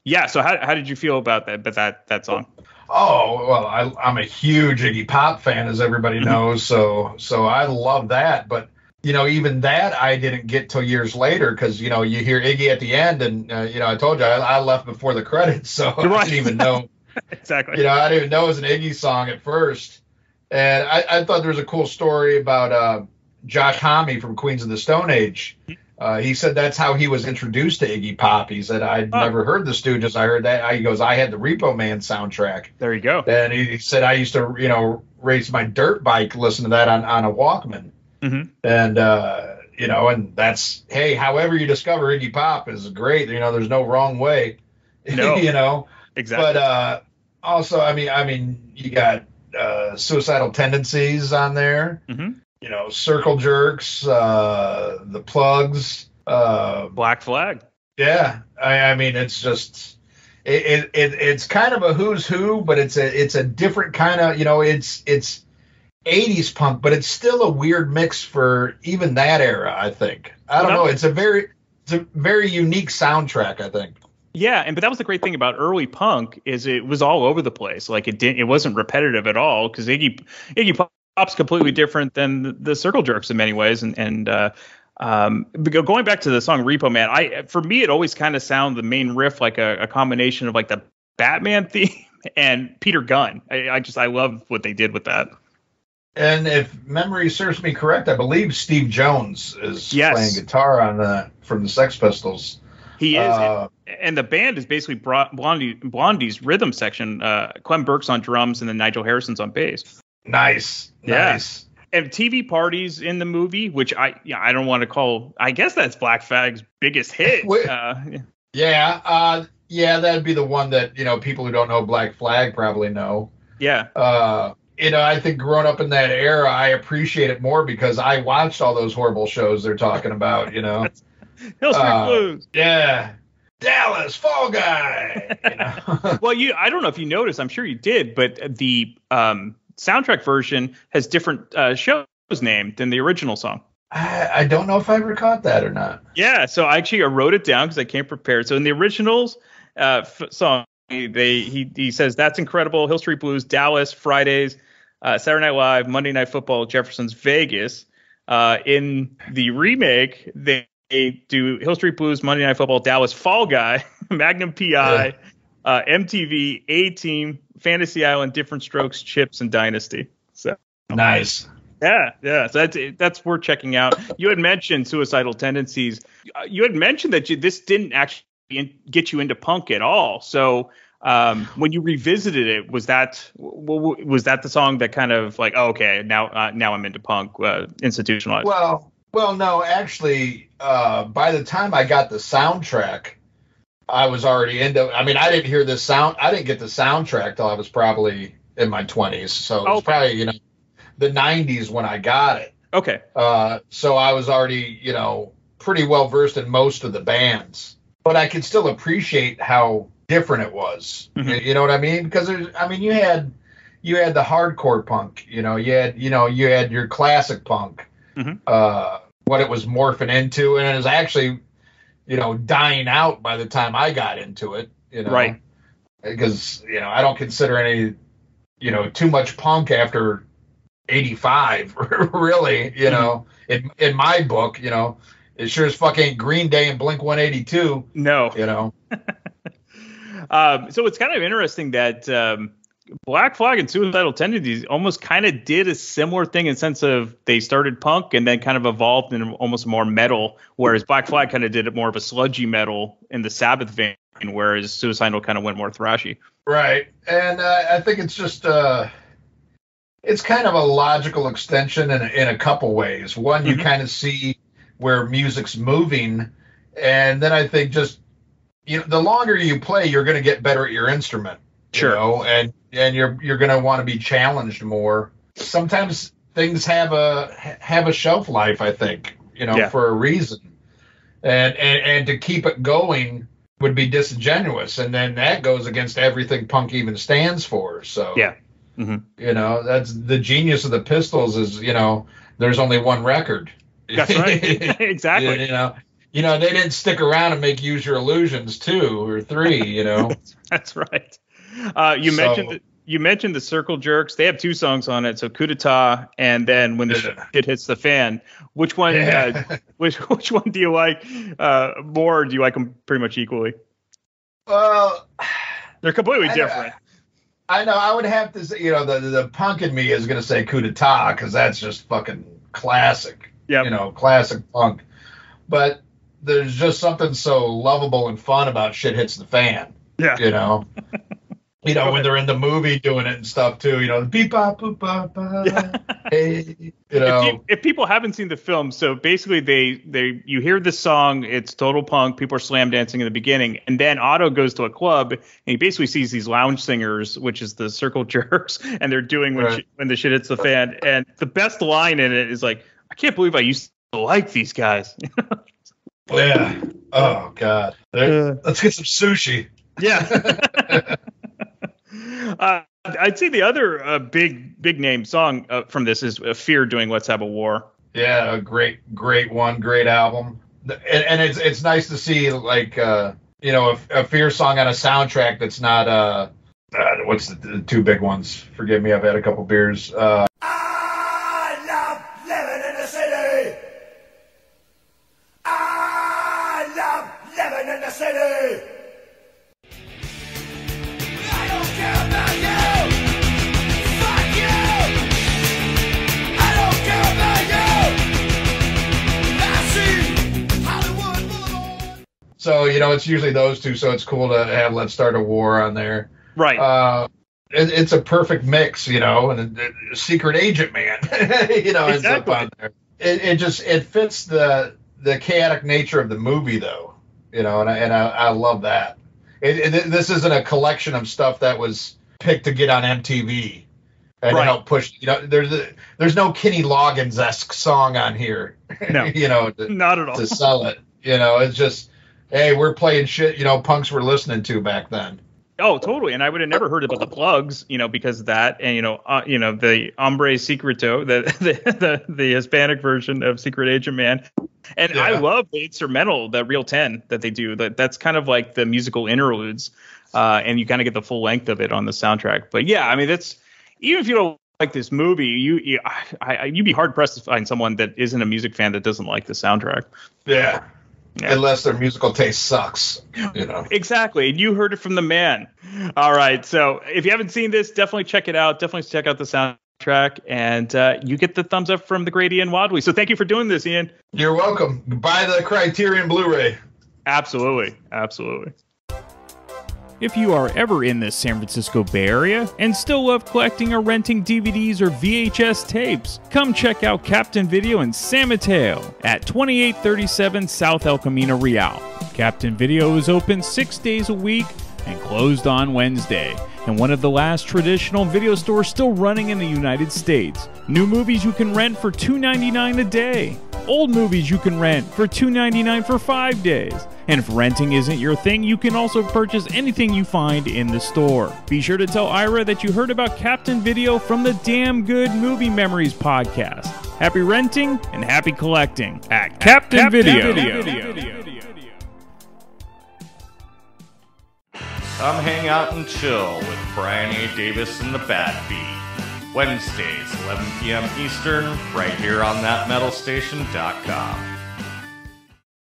yeah, so how did you feel about that song? Oh, well, I'm a huge Iggy Pop fan, as everybody knows, so I love that. But, you know, even that I didn't get till years later, because, you know, you hear Iggy at the end, and, you know, I told you I left before the credits, so I didn't even know. Exactly. You know, I didn't even know it was an Iggy song at first. And I thought there was a cool story about Josh Homme from Queens of the Stone Age. He said that's how he was introduced to Iggy Pop. He said, I'd never heard the Stooges. I heard that. He goes, I had the Repo Man soundtrack. There you go. And he said, I used to, you know, race my dirt bike, listen to that on a Walkman. Mm-hmm. And, you know, and that's, hey, however you discover Iggy Pop is great. You know, there's no wrong way. No. You know? Exactly. But also, I mean, you got Suicidal Tendencies on there. Mm-hmm. You know, Circle Jerks, the Plugs, Black Flag. Yeah, I mean, it's just it's kind of a who's who, but it's a different kind of, you know, it's 80s punk, but it's still a weird mix for even that era. I think I don't know. It's a very unique soundtrack, I think. Yeah, but that was the great thing about early punk, is it was all over the place. Like, it wasn't repetitive at all, because Iggy Pop's completely different than the Circle Jerks in many ways. And going back to the song Repo Man, for me, it always kind of sounded, the main riff, like a combination of like the Batman theme and Peter Gunn. I love what they did with that. And if memory serves me correct, I believe Steve Jones is playing guitar on that from the Sex Pistols. He is, and the band is basically Blondie's rhythm section. Clem Burke's on drums, and then Nigel Harrison's on bass. Nice. And TV Parties in the movie, which I don't want to call. I guess that's Black Flag's biggest hit. Yeah, that'd be the one that, people who don't know Black Flag probably know. Yeah. I think growing up in that era, I appreciate it more because I watched all those horrible shows they're talking about, Hill Street Blues. Yeah. Dallas, Fall Guy. Well, I don't know if you noticed, I'm sure you did, but the soundtrack version has different shows named than the original song. I don't know if I ever caught that or not. Yeah, so I wrote it down because I came prepared. So in the originals song, he says, "That's Incredible," Hill Street Blues, Dallas, Fridays, Saturday Night Live, Monday Night Football, Jefferson's Vegas. In the remake, they do Hill Street Blues, Monday Night Football, Dallas, Fall Guy, Magnum PI, MTV, A-Team, Fantasy Island, Different Strokes, Chips, and Dynasty. So nice. Yeah. So that's worth checking out. You had mentioned Suicidal Tendencies. You had mentioned that this didn't actually get you into punk at all. So when you revisited it, was that the song that kind of like, oh, okay, now I'm into punk, institutionalized? Well, no, actually, by the time I got the soundtrack, I was already into. I mean, I didn't get the soundtrack till I was probably in my 20s. So it was probably the 90s when I got it. Okay. So I was already pretty well versed in most of the bands, but I could still appreciate how different it was. Mm-hmm. You know what I mean? Because you had the hardcore punk. You had your classic punk. Mm-hmm. What it was morphing into, and it was actually dying out by the time I got into it. Right. Because I don't consider any too much punk after 85 really. In my book, it sure as fuck ain't Green Day and Blink 182. No. So it's kind of interesting that Black Flag and Suicidal Tendencies almost kind of did a similar thing in the sense of they started punk and then kind of evolved in almost more metal, whereas Black Flag kind of did it more of a sludgy metal in the Sabbath vein, whereas Suicidal kind of went more thrashy. Right. And I think it's just it's kind of a logical extension in a couple ways. One, you kind of see where music's moving, and then I think just the longer you play, you're going to get better at your instrument. Sure. And you're going to want to be challenged more. Sometimes things have a shelf life, I think, for a reason. And to keep it going would be disingenuous, and then that goes against everything punk even stands for. So yeah. Mm-hmm. That's the genius of the Pistols is, there's only one record. That's right. Exactly. They didn't stick around and make Use Your Illusions 2 or 3, That's right. You mentioned the Circle Jerks. They have 2 songs on it. So Coup d'etat and then When the Shit Hits the Fan. Which one? Which one do you like more? Or do you like them pretty much equally? Well, they're completely different. I know. I would have to say, the punk in me is going to say Coup d'etat because that's just fucking classic. Yeah. Classic punk. But there's just something so lovable and fun about Shit Hits the Fan. Yeah. When they're in the movie doing it and stuff too, the beep bop boop bop hey, If people haven't seen the film, so basically you hear the song, it's total punk, people are slam dancing in the beginning, and then Otto goes to a club and he basically sees these lounge singers, which is the Circle Jerks, and they're doing when the shit hits the fan, and the best line in it is like, I can't believe I used to like these guys. Yeah. Oh God. Let's get some sushi. Yeah. I'd say the other big name song from this is Fear doing Let's Have a War. Yeah, a great one, great album. And it's nice to see like a Fear song on a soundtrack that's not what's the 2 big ones? Forgive me, I've had a couple beers. I love living in the city. I love living in the city. So, it's usually those 2, so it's cool to have Let's Start a War on there. Right. It's a perfect mix, and Secret Agent Man, ends up on there. It fits the chaotic nature of the movie, though, and I love that. This isn't a collection of stuff that was picked to get on MTV and Right. help push. There's no Kenny Loggins-esque song on here. No, not at all to sell it. It's just, hey, we're playing shit. Punks were listening to back then. Oh, totally. And I would have never heard about the Plugs, because of that. And, the Hombre Secreto, the Hispanic version of Secret Agent Man. And I love the instrumental, the Real 10 that they do. That's kind of like the musical interludes. And you kind of get the full length of it on the soundtrack. But yeah, I mean, that's, even if you don't like this movie, you'd be hard pressed to find someone that isn't a music fan that doesn't like the soundtrack. Yeah. Unless their musical taste sucks, Exactly. And you heard it from the man. All right. So if you haven't seen this, definitely check it out. Definitely check out the soundtrack. And you get the thumbs up from the great Ian Wadley. So thank you for doing this, Ian. You're welcome. Buy the Criterion Blu-ray. Absolutely. Absolutely. If you are ever in the San Francisco Bay Area and still love collecting or renting DVDs or VHS tapes, come check out Captain Video in San Mateo at 2837 South El Camino Real. Captain Video is open 6 days a week and closed on Wednesday, and one of the last traditional video stores still running in the United States. New movies you can rent for $2.99 a day. Old movies you can rent for $2.99 for 5 days. And if renting isn't your thing, you can also purchase anything you find in the store. Be sure to tell Ira that you heard about Captain Video from the Damn Good Movie Memories podcast. Happy renting and happy collecting at Captain Video. Come hang out and chill with Brian A. Davis and the Bad Beat. Wednesdays, 11 p.m. Eastern, right here on thatmetalstation.com.